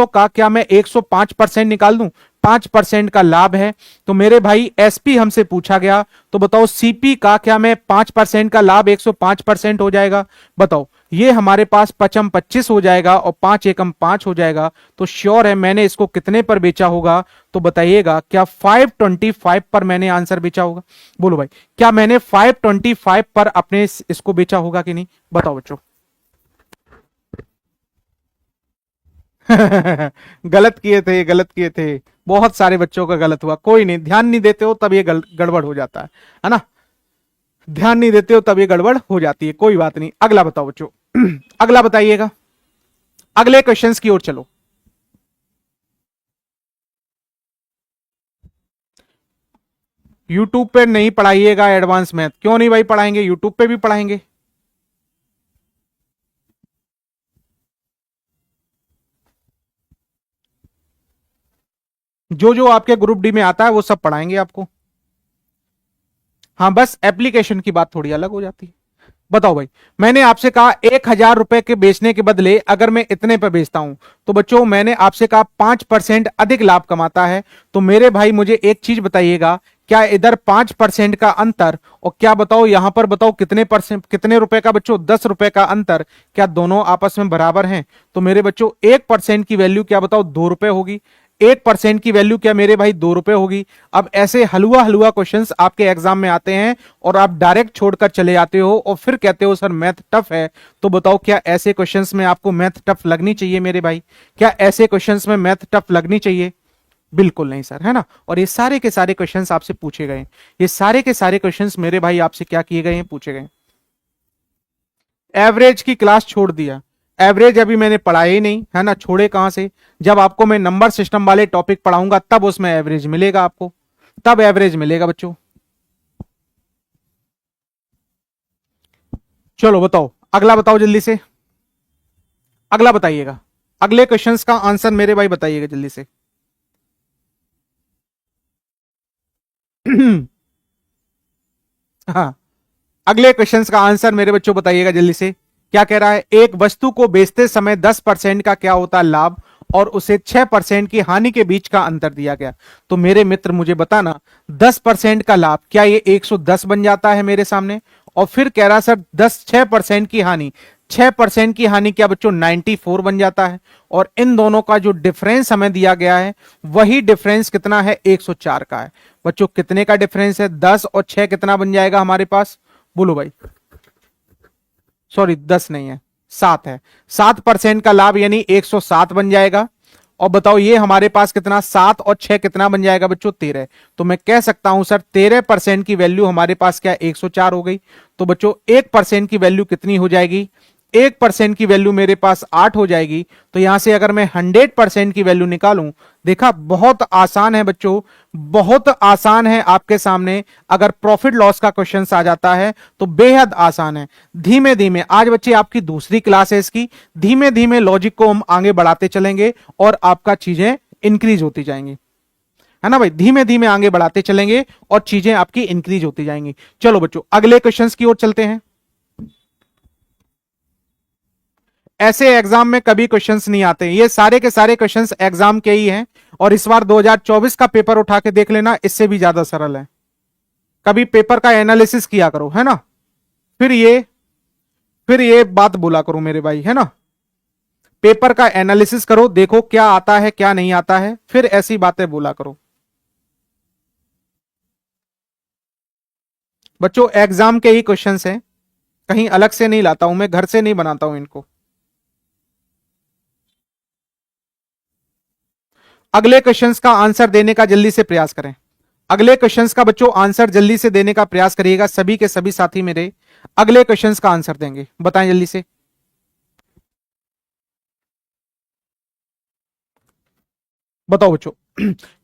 का क्या मैं 105% निकाल दूं, 5% का लाभ है। तो मेरे भाई एसपी हमसे पूछा गया, तो बताओ सीपी का क्या मैं 5% का लाभ 105% हो जाएगा। बताओ ये हमारे पास 5 25 हो जाएगा और 5 एकम 5 हो जाएगा। तो श्योर है मैंने इसको कितने पर बेचा होगा, तो बताइएगा क्या 525 पर मैंने आंसर बेचा होगा। बोलो भाई क्या मैंने 525 पर अपने इसको बेचा होगा कि नहीं, बताओ बच्चों। गलत किए थे, गलत किए थे, बहुत सारे बच्चों का गलत हुआ। कोई नहीं, ध्यान नहीं देते हो तब ये गड़बड़ हो जाता है ना, ध्यान नहीं देते हो तब ये गड़बड़ हो जाती है। कोई बात नहीं, अगला बताओ बच्चों। अगला बताइएगा, अगले क्वेश्चंस की ओर चलो। यूट्यूब पे नहीं पढ़ाइएगा एडवांस मैथ, क्यों नहीं भाई पढ़ाएंगे, यूट्यूब पे भी पढ़ाएंगे। जो जो आपके ग्रुप डी में आता है वो सब पढ़ाएंगे आपको। हाँ बस एप्लीकेशन की बात थोड़ी अलग हो जाती है। बताओ भाई, मैंने आपसे कहा 1000 रुपए के बेचने के बदले अगर मैं इतने पर बेचता हूं, तो बच्चों मैंने आपसे कहा 5% अधिक लाभ कमाता है। तो मेरे भाई मुझे एक चीज बताइएगा, क्या इधर 5% का अंतर, और क्या बताओ यहां पर बताओ कितने परसेंट, कितने रुपए का बच्चों, 10 रुपए का अंतर, क्या दोनों आपस में बराबर हैं। तो मेरे बच्चों 1% की वैल्यू क्या बताओ 2 रुपए होगी, 1% की वैल्यू क्या मेरे भाई 2 रुपए होगी। अब ऐसे हलवा हलवा क्वेश्चंस आपके एग्जाम में आते हैं और आप डायरेक्ट छोड़कर चले जाते हो और फिर कहते हो सर मैथ टफ है। तो बताओ क्या ऐसे क्वेश्चंस में आपको मैथ टफ लगनी चाहिए मेरे भाई, क्या ऐसे क्वेश्चंस में मैथ टफ लगनी चाहिए, बिल्कुल नहीं सर, है ना। और ये सारे के सारे क्वेश्चंस आपसे पूछे गए, ये सारे के सारे क्वेश्चंस मेरे भाई आपसे क्या किए गए हैं, पूछे गए। एवरेज की क्लास छोड़ दिया, एवरेज अभी मैंने पढ़ाया ही नहीं है ना, छोड़े कहां से। जब आपको मैं नंबर सिस्टम वाले टॉपिक पढ़ाऊंगा तब उसमें एवरेज मिलेगा आपको, तब एवरेज मिलेगा बच्चों। चलो बताओ, अगला बताओ जल्दी से, अगला बताइएगा, अगले क्वेश्चंस का आंसर मेरे भाई बताइएगा जल्दी से। हाँ, अगले क्वेश्चंस का आंसर मेरे बच्चों बताइएगा जल्दी से। क्या कह रहा है, एक वस्तु को बेचते समय 10% का क्या होता है लाभ, और उसे 6% की हानि के बीच का अंतर दिया गया। तो मेरे मित्र मुझे बताना, 10% का लाभ क्या ये 110 बन जाता है मेरे सामने, और फिर कह रहा सर 6% की हानि, 6% की हानि क्या बच्चों 94 बन जाता है। और इन दोनों का जो डिफरेंस हमें दिया गया है वही डिफरेंस कितना है, 104 का है। बच्चों कितने का डिफरेंस है, 10 और 6 कितना बन जाएगा हमारे पास, बोलो भाई। सॉरी 10 नहीं है, 7 है, 7% का लाभ यानी 107 बन जाएगा। और बताओ ये हमारे पास कितना, 7 और 6 कितना बन जाएगा बच्चों, 13। तो मैं कह सकता हूं सर 13% की वैल्यू हमारे पास क्या 104 हो गई। तो बच्चों 1% की वैल्यू कितनी हो जाएगी, 1% की वैल्यू मेरे पास 8 हो जाएगी। तो यहां से अगर मैं 100% की वैल्यू निकालूं, देखा बहुत आसान है बच्चों, बहुत आसान है आपके सामने। अगर प्रॉफिट लॉस का क्वेश्चन आ जाता है तो बेहद आसान है। धीमे धीमे, आज बच्चे आपकी दूसरी क्लास है इसकी, धीमे धीमे लॉजिक को हम आगे बढ़ाते चलेंगे और आपका चीजें इंक्रीज होती जाएंगी, है ना भाई। धीमे धीमे आगे बढ़ाते चलेंगे और चीजें आपकी इंक्रीज होती जाएंगी। चलो बच्चों अगले क्वेश्चंस की ओर चलते हैं। ऐसे एग्जाम में कभी क्वेश्चंस नहीं आते, ये सारे के सारे क्वेश्चंस एग्जाम के ही हैं। और इस बार 2024 का पेपर उठा के देख लेना, इससे भी ज्यादा सरल है। कभी पेपर का एनालिसिस किया करो, है ना। फिर ये बात बोला करो मेरे भाई, है ना। पेपर का एनालिसिस करो, देखो क्या आता है क्या नहीं आता है, फिर ऐसी बातें बोला करो। बच्चों एग्जाम के ही क्वेश्चंस हैं, कहीं अलग से नहीं लाता हूं मैं, घर से नहीं बनाता हूं इनको। अगले क्वेश्चंस का आंसर देने का जल्दी से प्रयास करें। अगले क्वेश्चंस का बच्चों आंसर जल्दी से देने का प्रयास करिएगा। सभी के सभी साथी मेरे अगले क्वेश्चंस का आंसर देंगे, बताएं जल्दी से। बताओ बच्चों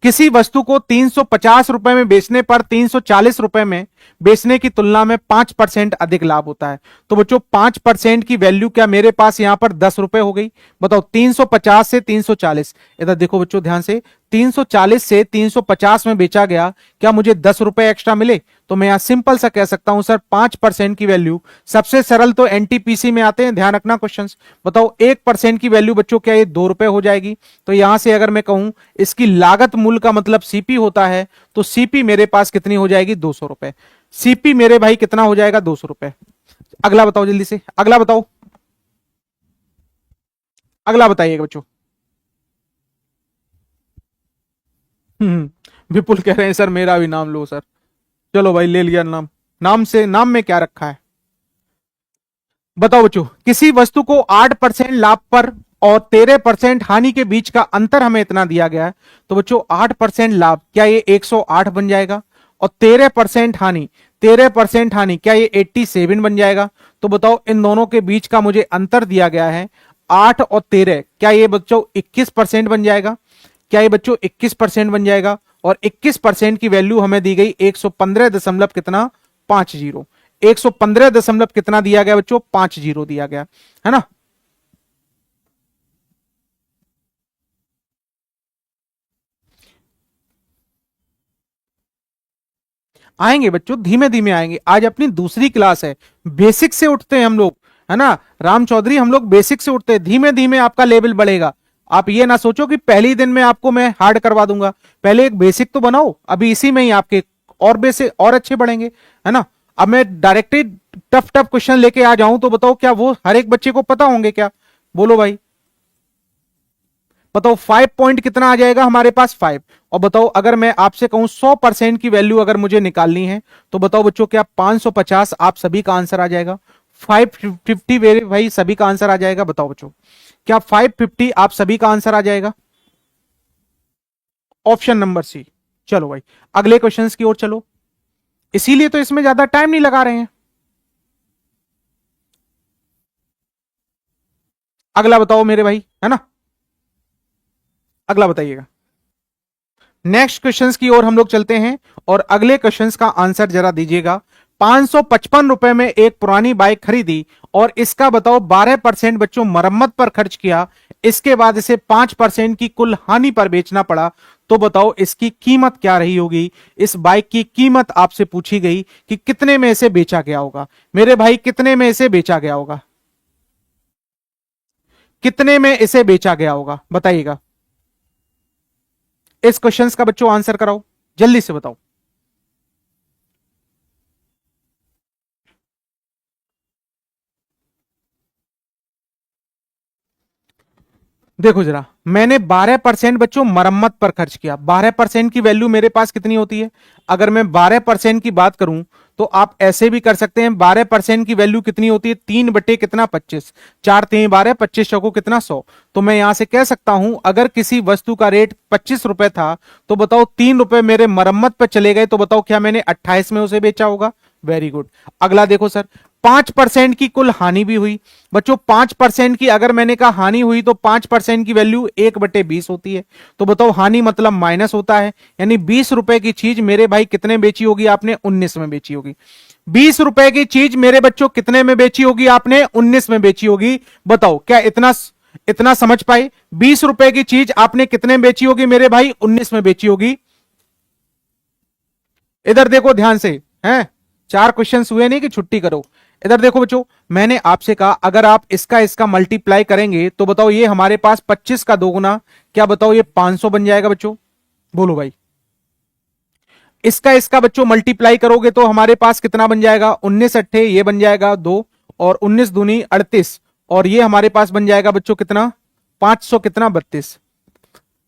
किसी वस्तु को 350 रुपए में बेचने पर 340 रुपए में बेचने की तुलना में 5% अधिक लाभ होता है। तो बच्चों 5% की वैल्यू क्या मेरे पास यहां पर 10 रुपए हो गई। बताओ 350 से 340, इधर देखो बच्चों ध्यान से, 340 से 350 में बेचा गया, क्या मुझे 10 रुपए एक्स्ट्रा मिले। तो मैं यहां सिंपल सा कह सकता हूं सर 5% की वैल्यू, सबसे सरल तो एनटीपीसी में आते हैं, ध्यान रखना क्वेश्चंस। बताओ 1% की वैल्यू बच्चों क्या ये 2 रुपए हो जाएगी। तो यहां से अगर मैं कहूं इसकी लागत मूल्य का मतलब सीपी होता है, तो सीपी मेरे पास कितनी हो जाएगी 200 रुपए। सीपी मेरे भाई कितना हो जाएगा 200 रुपए। अगला बताओ जल्दी से, अगला बताओ, अगला बताइएगा बच्चों। विपुल कह रहे हैं सर मेरा भी नाम लो सर। चलो भाई ले लिया नाम। नाम से, नाम में क्या रखा है। बताओ बच्चों किसी वस्तु को 8% लाभ पर और 13% हानि के बीच का अंतर हमें इतना दिया गया है। तो बच्चों 8% लाभ, क्या ये 108 बन जाएगा। और 13% हानि, 13% हानि, क्या ये 87 बन जाएगा। तो बताओ इन दोनों के बीच का मुझे अंतर दिया गया है 8 और 13, क्या ये बच्चों 21% बन जाएगा। क्या ये बच्चों 21% बन जाएगा। और 21% की वैल्यू हमें दी गई 115 दशमलव कितना 50, 115 दशमलव कितना दिया गया बच्चों 50 दिया गया, है ना। आएंगे बच्चों धीमे धीमे आएंगे, आज अपनी दूसरी क्लास है, बेसिक से उठते हैं हम लोग, है ना राम चौधरी, हम लोग बेसिक से उठते हैं, धीमे धीमे आपका लेवल बढ़ेगा। आप ये ना सोचो कि पहली दिन में आपको मैं हार्ड करवा दूंगा, पहले एक बेसिक तो बनाओ, अभी इसी में ही आपके और बेसिक और अच्छे बढ़ेंगे, है ना। अब मैं डायरेक्टली टफ टफ क्वेश्चन लेके आ जाऊं तो बताओ क्या वो हर एक बच्चे को पता होंगे क्या, बोलो भाई। बताओ 5 पॉइंट कितना आ जाएगा हमारे पास 5। और बताओ अगर मैं आपसे कहूं 100% की वैल्यू अगर मुझे निकालनी है तो बताओ बच्चों क्या 550 आप सभी का आंसर आ जाएगा। 550 मेरे भाई सभी का आंसर आ जाएगा। बताओ बच्चों क्या 550 आप सभी का आंसर आ जाएगा। Option number C. चलो भाई अगले क्वेश्चंस की ओर चलो, इसीलिए तो इसमें ज्यादा टाइम नहीं लगा रहे हैं। अगला बताओ मेरे भाई, है ना, अगला बताइएगा। नेक्स्ट क्वेश्चंस की ओर हम लोग चलते हैं और अगले क्वेश्चंस का आंसर जरा दीजिएगा। 555 रुपए में एक पुरानी बाइक खरीदी और इसका बताओ 12% बच्चों मरम्मत पर खर्च किया, इसके बाद इसे 5% की कुल हानि पर बेचना पड़ा। तो बताओ इसकी कीमत क्या रही होगी। इस बाइक की कीमत आपसे पूछी गई कि कितने में इसे बेचा गया होगा मेरे भाई, कितने में इसे बेचा गया होगा, कितने में इसे बेचा गया होगा बताइएगा। इस क्वेश्चंस का बच्चों आंसर कराओ, जल्दी से बताओ। देखो जरा, मैंने 12% बच्चों मरम्मत पर खर्च किया, 12% की वैल्यू मेरे पास कितनी होती है। अगर मैं 12% की बात करूं तो आप ऐसे भी कर सकते हैं, 12% की वैल्यू कितनी होती है 3 बटे कितना 25, 4 3 12, 25 चौको कितना 100। तो मैं यहां से कह सकता हूं अगर किसी वस्तु का रेट 25 रुपए था तो बताओ 3 रुपए मेरे मरम्मत पर चले गए, तो बताओ क्या मैंने 28 में उसे बेचा होगा। Very good. अगला देखो सर, 5% की कुल हानि भी हुई बच्चों। 5% की अगर मैंने कहा हानि हुई तो 5% की वैल्यू 1/20 होती है। तो बताओ हानि मतलब माइनस होता है, यानी 20 रुपए की चीज मेरे भाई कितने बेची होगी आपने? 19 में बेची होगी। 20 रुपए की चीज मेरे बच्चों कितने में बेची होगी आपने? 19 में बेची होगी। बताओ क्या इतना इतना समझ पाए? 20 रुपए की चीज आपने कितने में बेची होगी मेरे भाई? 19 में बेची होगी। इधर देखो ध्यान से, हैं 4 क्वेश्चंस हुए नहीं कि छुट्टी करो। इधर देखो बच्चों, मैंने आपसे कहा अगर आप इसका इसका मल्टीप्लाई करेंगे तो बताओ ये हमारे पास 25 का 2 गुना, क्या बताओ ये 500 बन जाएगा बच्चों? बोलो भाई। इसका इसका बच्चों मल्टीप्लाई करोगे तो हमारे पास कितना बन जाएगा? 19 अट्ठे ये बन जाएगा 2, और 19 दूनी 38, और ये हमारे पास बन जाएगा बच्चों कितना? 500 कितना? 32।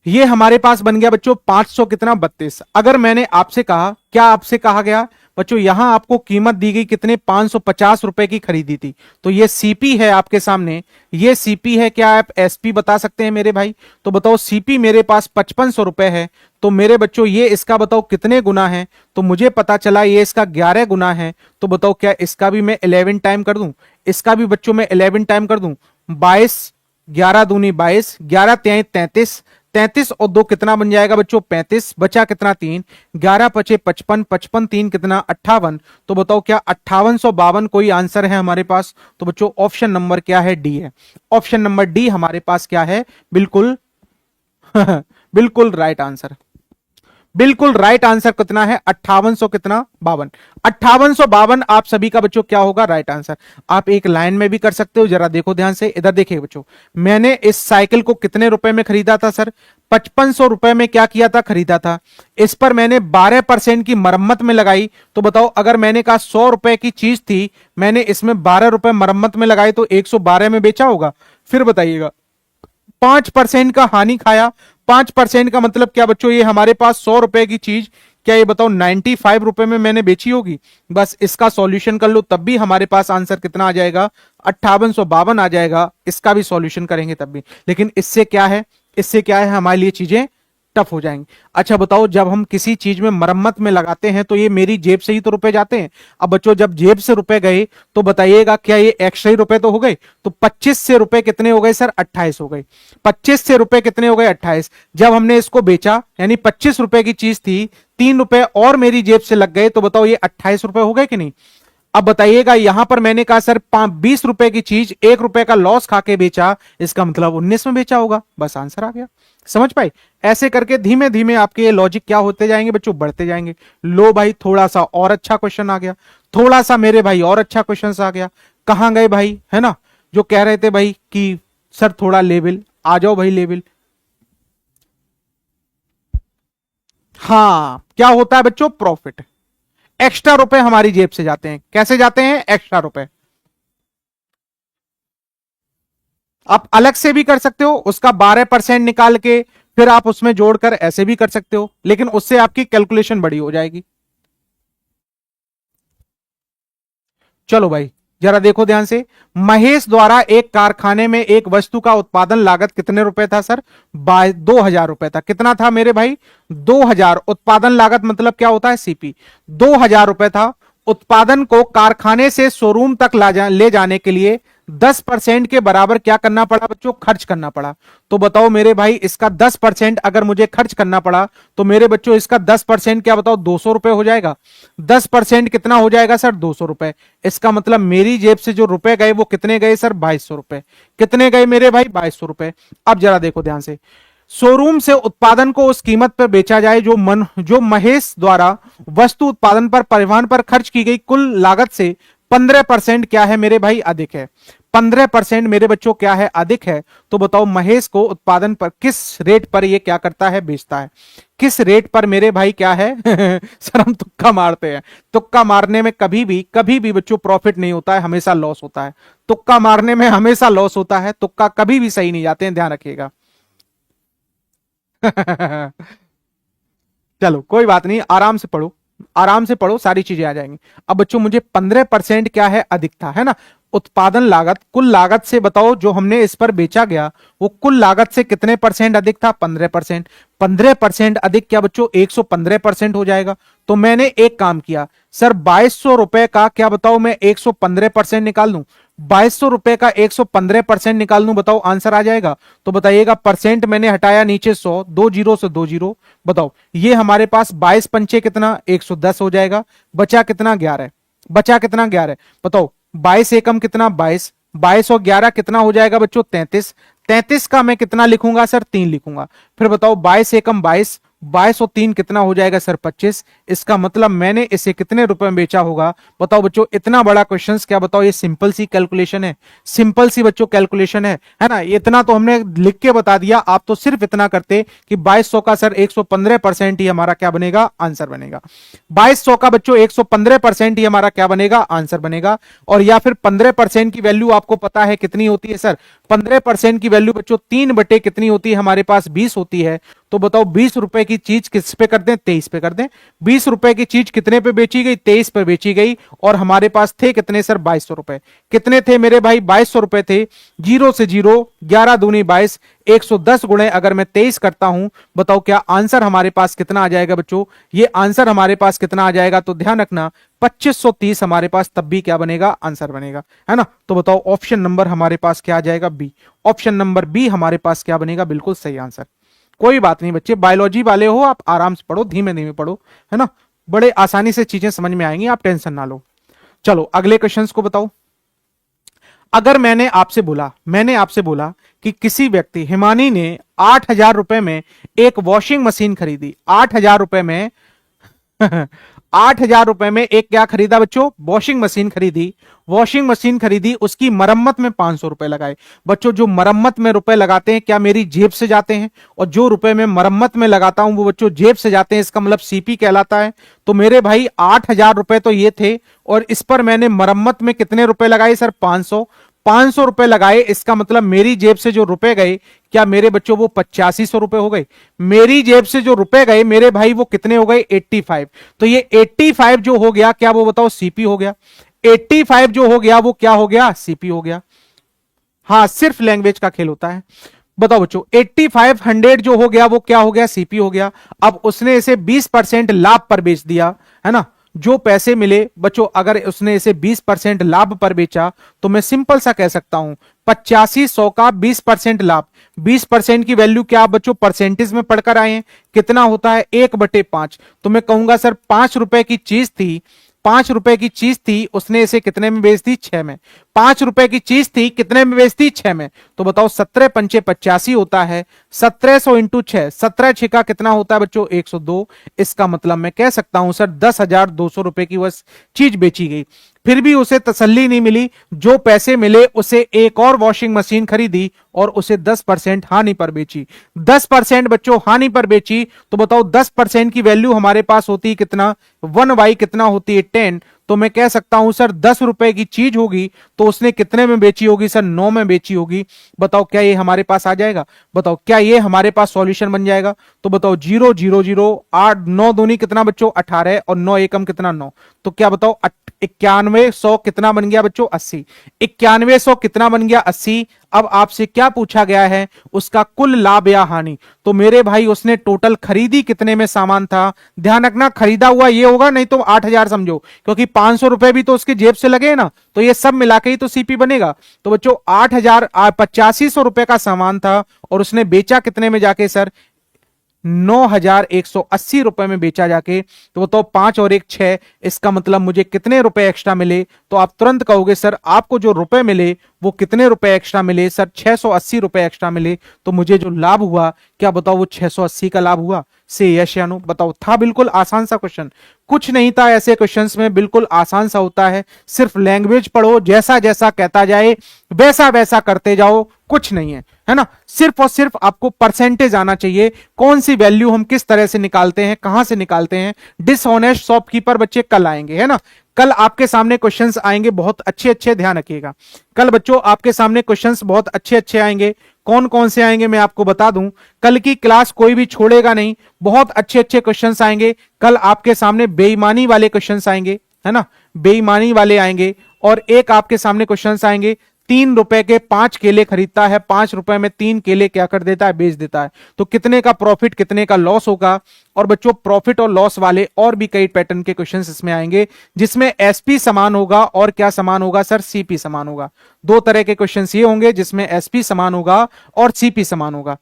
ये हमारे पास बन गया बच्चों 500 कितना? 32। अगर मैंने आपसे कहा, क्या आपसे कहा गया बच्चों यहां आपको कीमत दी गई कितने? 550 रुपए की खरीदी थी। तो ये सीपी है आपके सामने, ये सीपी है। क्या आप एसपी बता सकते हैं मेरे भाई? तो बताओ सीपी मेरे पास 5500 रुपए है। तो मेरे बच्चों ये इसका बताओ कितने गुना है? तो मुझे पता चला ये इसका 11 गुना है। तो बताओ क्या इसका भी मैं 11 टाइम कर दूं? इसका भी बच्चों मैं 11 टाइम कर दूं? 22, 11 दूनी 22, 11 त्याई 33, 33 और 2 कितना बन जाएगा बच्चों? 35। बचा कितना? 3। 11 पचे 55, 55 3 कितना? 58। तो बताओ क्या 5852 कोई आंसर है हमारे पास? तो बच्चों ऑप्शन नंबर क्या है? डी है। ऑप्शन नंबर डी हमारे पास क्या है? बिल्कुल बिल्कुल राइट आंसर। बिल्कुल राइट आंसर कितना है? 5800 कितना? 52। 5852 आप सभी का बच्चों क्या होगा? Right answer. आप एक लाइन में भी कर सकते हो, जरा देखो ध्यान से। इधर देखिए बच्चों, मैंने इस साइकिल को कितने रुपए में खरीदा था सर? 5500 रुपए में क्या किया था? खरीदा था। इस पर मैंने 12% की मरम्मत में लगाई। तो बताओ अगर मैंने कहा 100 रुपए की चीज थी, मैंने इसमें 12 रुपए मरम्मत में लगाई, तो 112 में बेचा होगा? फिर बताइएगा। 5% का हानि खाया। 5% का मतलब क्या बच्चों? ये हमारे पास 100 रुपए की चीज, क्या ये बताओ 95 रुपए में मैंने बेची होगी? बस इसका सॉल्यूशन कर लो, तब भी हमारे पास आंसर कितना आ जाएगा? 5852 आ जाएगा। इसका भी सॉल्यूशन करेंगे तब भी। लेकिन इससे क्या है, इससे क्या है, हमारे लिए चीजें टफ हो जाएंगी। अच्छा बताओ, जब हम किसी चीज में मरम्मत में लगाते हैं तो ये मेरी जेब से ही तो रुपए जाते हैं। अब बच्चों जब जेब से रुपए गए तो बताइएगा क्या ये एक्स्ट्रा ही रुपए तो हो गए? तो 25 से रुपए कितने हो गए सर? 28 हो गए। 25 से रुपए कितने हो गए? 28। जब हमने इसको बेचा, यानी 25 रुपए की चीज थी, 3 रुपए और मेरी जेब से लग गए, तो बताओ ये 28 रुपए हो गए कि नहीं? अब बताइएगा, यहां पर मैंने कहा सर 20 रुपए की चीज 1 रुपए का लॉस खा के बेचा, इसका मतलब 19 में बेचा होगा। बस आंसर आ गया। समझ पाए? ऐसे करके धीमे धीमे आपके ये लॉजिक क्या होते जाएंगे बच्चों? बढ़ते जाएंगे। लो भाई, थोड़ा सा और अच्छा क्वेश्चन आ गया, थोड़ा सा मेरे भाई और अच्छा क्वेश्चन आ गया। कहां गए भाई, है ना, जो कह रहे थे भाई कि सर थोड़ा लेवल आ जाओ भाई, लेवल। हाँ, क्या होता है बच्चों? प्रॉफिट। एक्स्ट्रा रुपए हमारी जेब से जाते हैं। कैसे जाते हैं? एक्स्ट्रा रुपए। आप अलग से भी कर सकते हो, उसका 12% निकाल के फिर आप उसमें जोड़कर ऐसे भी कर सकते हो, लेकिन उससे आपकी कैलकुलेशन बड़ी हो जाएगी। चलो भाई, जरा देखो ध्यान से। महेश द्वारा एक कारखाने में एक वस्तु का उत्पादन लागत कितने रुपए था सर? 2000 रुपए था। कितना था मेरे भाई? 2000। उत्पादन लागत मतलब क्या होता है? सीपी। 2000 रुपए था। उत्पादन को कारखाने से शोरूम तक ले जाने के लिए 10% के बराबर क्या करना पड़ा बच्चों? खर्च करना पड़ा। तो बताओ मेरे भाई, इसका 10% अगर मुझे खर्च करना पड़ा, तो मेरे बच्चों इसका 10% क्या बताओ? 200 रुपए हो जाएगा। 10% कितना हो जाएगा सर? 200 रुपए। इसका मतलब मेरी जेब से जो रुपए गए वो कितने गए सर? 2200 रुपए। कितने गए मेरे भाई? 2200 रुपए। अब जरा देखो ध्यान से, शोरूम से उत्पादन को उस कीमत पर बेचा जाए जो महेश द्वारा वस्तु उत्पादन पर परिवहन पर खर्च की गई कुल लागत से 15% क्या है मेरे भाई? अधिक है। 15% मेरे बच्चों क्या है? अधिक है। तो बताओ महेश को उत्पादन पर किस रेट पर ये क्या करता है? बेचता है। किस रेट पर मेरे भाई क्या है? सर हम तुक्का मारते हैं। तुक्का मारने में कभी भी बच्चों प्रॉफिट नहीं होता है, हमेशा लॉस होता है। तुक्का मारने में हमेशा लॉस होता है। तुक्का कभी भी सही नहीं जाते हैं, ध्यान रखिएगा। चलो कोई बात नहीं, आराम से पढ़ो, आराम से पढ़ो, सारी चीजें आ जाएंगी। अब बच्चों मुझे 15% क्या है? अधिक था, है ना। उत्पादन लागत कुल लागत से बताओ जो हमने इस पर बेचा गया वो कुल लागत से कितने परसेंट अधिक था? 15%। 15% अधिक क्या बच्चों? 115% हो जाएगा। तो मैंने एक काम किया, सर 2200 रुपए का क्या बताओ मैं 115% निकाल दूं, 2200 रुपए का 115% निकाल दूं, बताओ आंसर आ जाएगा। तो बताइएगा, परसेंट मैंने हटाया नीचे 100, 2 जीरो से 2 जीरो, बताओ ये हमारे पास 22 पंचे कितना 110 हो जाएगा। बचा कितना 11, बचा कितना 11, बताओ 22 एकम कितना 22, 22 और 11 कितना हो जाएगा बच्चों 33, 33 का मैं कितना लिखूंगा सर 3 लिखूंगा। फिर बताओ 22 एकम 22, 22 और 3 कितना हो जाएगा सर 25। इसका मतलब मैंने इसे कितने रुपए में बेचा होगा, बताओ बच्चों। इतना बड़ा क्वेश्चन क्या बताओ, ये सिंपल सी कैलकुलेशन है, सिंपल सी बच्चों कैलकुलेशन है ना। इतना तो हमने लिख के बता दिया, आप तो सिर्फ इतना करते कि 2200 का सर 115% ही हमारा क्या बनेगा, आंसर बनेगा। 2200 का बच्चों 115% ही हमारा क्या बनेगा, आंसर बनेगा। और या फिर 15% की वैल्यू आपको पता है कितनी होती है सर, 15% की वैल्यू बच्चों 3 बटे कितनी होती है हमारे पास 20 होती है। तो बताओ 20 रुपए की चीज किस पे कर दें, 23 पे कर दें। 20 रुपए की चीज कितने पे बेची गई, 23 पे बेची गई। और हमारे पास थे कितने सर 2200 रुपए, कितने थे मेरे भाई 2200 रुपए थे। जीरो से जीरो, 11 दूनी 22, 110 गुणे अगर मैं 23 करता हूं, बताओ क्या आंसर हमारे पास कितना आ जाएगा बच्चों। ये आंसर हमारे पास कितना आ जाएगा, तो ध्यान रखना 2530 हमारे पास तब भी क्या बनेगा, आंसर बनेगा, है ना। तो बताओ ऑप्शन नंबर हमारे पास क्या आ जाएगा, बी। ऑप्शन नंबर बी हमारे पास क्या बनेगा, बिल्कुल सही आंसर। कोई बात नहीं बच्चे, बायोलॉजी वाले हो आप, आराम से पढ़ो, धीमे धीमे पढ़ो, है ना। बड़े आसानी से चीजें समझ में आएंगी, आप टेंशन ना लो। चलो अगले क्वेश्चंस को बताओ। अगर मैंने आपसे बोला कि किसी व्यक्ति हिमानी ने 8000 रुपए में एक वॉशिंग मशीन खरीदी, 8000 रुपए में 8000 रुपए में एक क्या खरीदा बच्चों, वॉशिंग मशीन खरीदी। वॉशिंग मशीन खरीदी, उसकी मरम्मत में 500 रुपए लगाए। बच्चों जो मरम्मत में रुपए लगाते हैं क्या मेरी जेब से जाते हैं, और जो रुपए मैं मरम्मत में लगाता हूं वो बच्चों जेब से जाते हैं, इसका मतलब सीपी कहलाता है। तो मेरे भाई 8000 रुपए तो ये थे, और इस पर मैंने मरम्मत में कितने रुपए लगाए सर 500, 500 रुपए लगाए। इसका मतलब मेरी जेब से जो रुपए गए क्या मेरे बच्चों वो 8500 रुपए हो गए। मेरी जेब से जो रुपए गए मेरे भाई वो कितने हो गए 85। तो ये 85 जो हो गया क्या वो बताओ सीपी हो गया। 85 जो हो गया वो क्या हो गया, सीपी हो गया। हाँ सिर्फ लैंग्वेज का खेल होता है। बताओ बच्चों 8500 जो हो गया वो क्या हो गया, सीपी हो गया। अब उसने इसे 20% लाभ पर बेच दिया, है ना। जो पैसे मिले बच्चों, अगर उसने इसे 20% लाभ पर बेचा, तो मैं सिंपल सा कह सकता हूं 8500 का 20% लाभ। 20% की वैल्यू क्या आप बच्चों परसेंटेज में पढ़कर आए हैं, कितना होता है 1/5। तो मैं कहूंगा सर 5 रुपए की चीज थी, 5 रुपए की चीज थी, उसने इसे कितने में बेच दी, 6 में। 5 रुपए की चीज थी, कितने में बेच दी, 6 में। तो बताओ 17 पंचे 85 होता है, 1700 इंटू 6, 17 6 का कितना होता है बच्चों 102। इसका मतलब मैं कह सकता हूं सर 10,200 रुपए की वह चीज बेची गई। फिर भी उसे तसल्ली नहीं मिली, जो पैसे मिले उसे एक और वॉशिंग मशीन खरीदी और उसे 10% हानि पर बेची। 10% बच्चों हानि पर बेची, तो बताओ 10% की वैल्यू हमारे पास होती है कितना, 1/, कितना होती है 10। तो मैं कह सकता हूं सर 10 रुपए की चीज होगी तो उसने कितने में बेची होगी सर 9 में बेची होगी। बताओ क्या ये हमारे पास आ जाएगा, बताओ क्या ये हमारे पास सॉल्यूशन बन जाएगा। तो बताओ 0 0 0 8 9 दूनी कितना बच्चों 18 और 9 एकम कितना 9। तो क्या बताओ 9100 कितना बन गया बच्चों 80। 9100 कितना बन गया 80। अब आपसे क्या पूछा गया है, उसका कुल लाभ या हानि। तो मेरे भाई उसने टोटल खरीदी कितने में सामान था, ध्यान रखना खरीदा हुआ ये होगा, नहीं तो 8000 समझो, क्योंकि 500 रुपए भी तो उसके जेब से लगे ना, तो ये सब मिला के ही तो सीपी बनेगा। तो बच्चों 8000 8500 रुपए का सामान था और उसने बेचा कितने में जाके सर 9180 रुपए में बेचा जाके। तो बताओ 5 और 1 6, इसका मतलब मुझे कितने रुपए एक्स्ट्रा मिले। तो आप तुरंत कहोगे सर आपको जो रुपए मिले वो कितने रुपए एक्स्ट्रा मिले, सर 680 रुपए एक्स्ट्रा मिले। तो मुझे जो लाभ हुआ क्या बताओ वो 680 का लाभ हुआ। से यश या नो बताओ। था बिल्कुल आसान सा क्वेश्चन, कुछ नहीं था ऐसे क्वेश्चंस में, बिल्कुल आसान सा होता है। सिर्फ लैंग्वेज पढ़ो, जैसा जैसा कहता जाए वैसा वैसा करते जाओ, कुछ नहीं है ना। सिर्फ और सिर्फ आपको परसेंटेज आना चाहिए, कौन सी वैल्यू हम किस तरह से निकालते हैं, कहां से निकालते हैं। डिसऑनेस्ट शॉपकीपर बच्चे कल आएंगे, है ना। कल आपके सामने क्वेश्चंस आएंगे बहुत अच्छे अच्छे, ध्यान रखिएगा। कल बच्चों आपके सामने क्वेश्चंस बहुत अच्छे अच्छे आएंगे। कौन कौन से आएंगे मैं आपको बता दूं, कल की क्लास कोई भी छोड़ेगा नहीं, बहुत अच्छे अच्छे क्वेश्चंस आएंगे। कल आपके सामने बेईमानी वाले क्वेश्चंस आएंगे, है ना, बेईमानी वाले आएंगे। और एक आपके सामने क्वेश्चंस आएंगे ₹3 के 5 केले खरीदता है, ₹5 में 3 केले क्या कर देता है, बेच देता है, तो कितने का प्रॉफिट कितने का लॉस होगा। और बच्चों प्रॉफिट और लॉस वाले और भी कई पैटर्न के क्वेश्चंस इसमें आएंगे, जिसमें एसपी समान होगा और क्या समान होगा सर, सीपी समान होगा। दो तरह के क्वेश्चंस ये होंगे जिसमें एसपी समान होगा और सीपी समान होगा।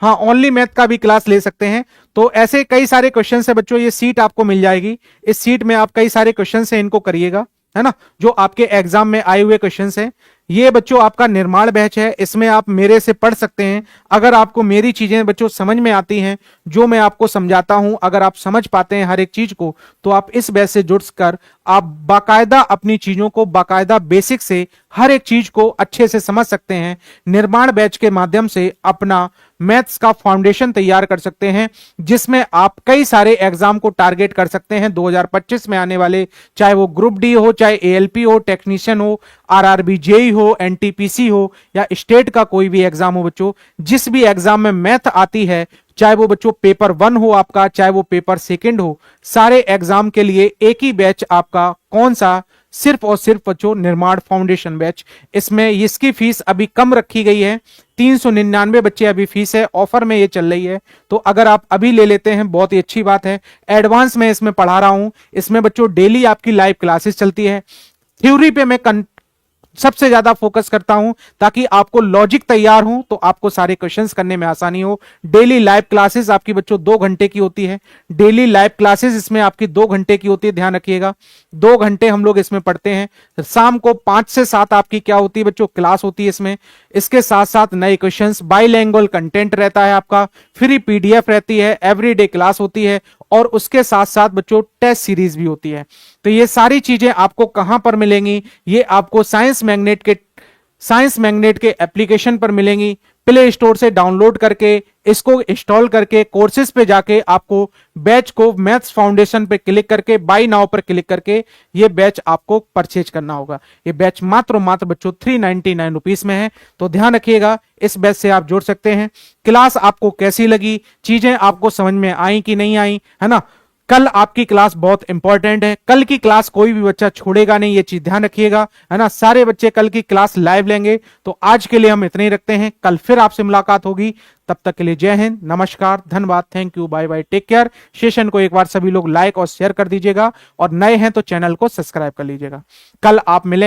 हाँ, ओनली मैथ का भी क्लास ले सकते हैं। तो ऐसे कई सारे क्वेश्चन है बच्चों, ये सीट आपको मिल जाएगी, इस सीट में आप कई सारे क्वेश्चन है इनको करिएगा, है ना, जो आपके एग्जाम में आए हुए क्वेश्चन है। ये बच्चों आपका निर्माण बैच है, इसमें आप मेरे से पढ़ सकते हैं। अगर आपको मेरी चीजें बच्चों समझ में आती हैं, जो मैं आपको समझाता हूं, अगर आप समझ पाते हैं हर एक चीज को, तो आप इस बैच से जुड़कर आप बाकायदा अपनी चीजों को बाकायदा बेसिक से हर एक चीज को अच्छे से समझ सकते हैं। निर्माण बैच के माध्यम से अपना मैथ्स का फाउंडेशन तैयार कर सकते हैं, जिसमें आप कई सारे एग्जाम को टारगेट कर सकते हैं 2025 में आने वाले, चाहे वो ग्रुप डी हो, चाहे एएलपी हो, टेक्नीशियन हो, आरआरबी जेई हो, एनटीपीसी हो, या स्टेट का कोई भी एग्जाम हो बच्चों, जिस भी एग्जाम में मैथ आती है, चाहे वो बच्चों पेपर 1 हो आपका, चाहे वो पेपर 2 हो, सारे एग्जाम के लिए एक ही बैच आपका, कौन सा, सिर्फ और सिर्फ बच्चों निर्माण फाउंडेशन बैच। इसमें इसकी फीस अभी कम रखी गई है, 399 बच्चे अभी फीस है, ऑफर में ये चल रही है, तो अगर आप अभी ले लेते हैं बहुत ही अच्छी बात है। एडवांस में इसमें पढ़ा रहा हूं, इसमें बच्चों डेली आपकी लाइव क्लासेस चलती है। थ्योरी पे मैं सबसे ज्यादा फोकस करता हूं, ताकि आपको लॉजिक तैयार हो तो आपको सारे क्वेश्चंस करने में आसानी हो। डेली लाइव क्लासेस आपकी बच्चों 2 घंटे की होती है, डेली लाइव क्लासेस इसमें आपकी 2 घंटे की होती है, ध्यान रखिएगा 2 घंटे हम लोग इसमें पढ़ते हैं। शाम को 5 से 7 आपकी क्या होती है बच्चों, क्लास होती है इसमें। इसके साथ साथ नए क्वेश्चंस, बाइलैंग्वेज कंटेंट रहता है आपका, फ्री पीडीएफ रहती है, एवरीडे क्लास होती है, और उसके साथ साथ बच्चों टेस्ट सीरीज भी होती है। तो ये सारी चीजें आपको कहां पर मिलेंगी, ये आपको साइंस मैग्नेट के एप्लीकेशन पर मिलेंगी। प्ले स्टोर से डाउनलोड करके इसको इंस्टॉल करके कोर्सेज पे जाके आपको बैच को मैथ्स फाउंडेशन पे क्लिक करके बाय नाउ पर क्लिक करके ये बैच आपको परचेज करना होगा। ये बैच मात्र बच्चों 399 रुपीस में है, तो ध्यान रखिएगा इस बैच से आप जुड़ सकते हैं। क्लास आपको कैसी लगी, चीजें आपको समझ में आई कि नहीं आई, है ना। कल आपकी क्लास बहुत इंपॉर्टेंट है, कल की क्लास कोई भी बच्चा छोड़ेगा नहीं, ये चीज ध्यान रखिएगा, है ना। सारे बच्चे कल की क्लास लाइव लेंगे। तो आज के लिए हम इतने ही रखते हैं, कल फिर आपसे मुलाकात होगी। तब तक के लिए जय हिंद, नमस्कार, धन्यवाद, thank you, bye bye, take care. Session को एक बार सभी लोग लाइक और शेयर कर दीजिएगा, और नए हैं तो चैनल को सब्सक्राइब कर लीजिएगा। कल आप मिलेंगे।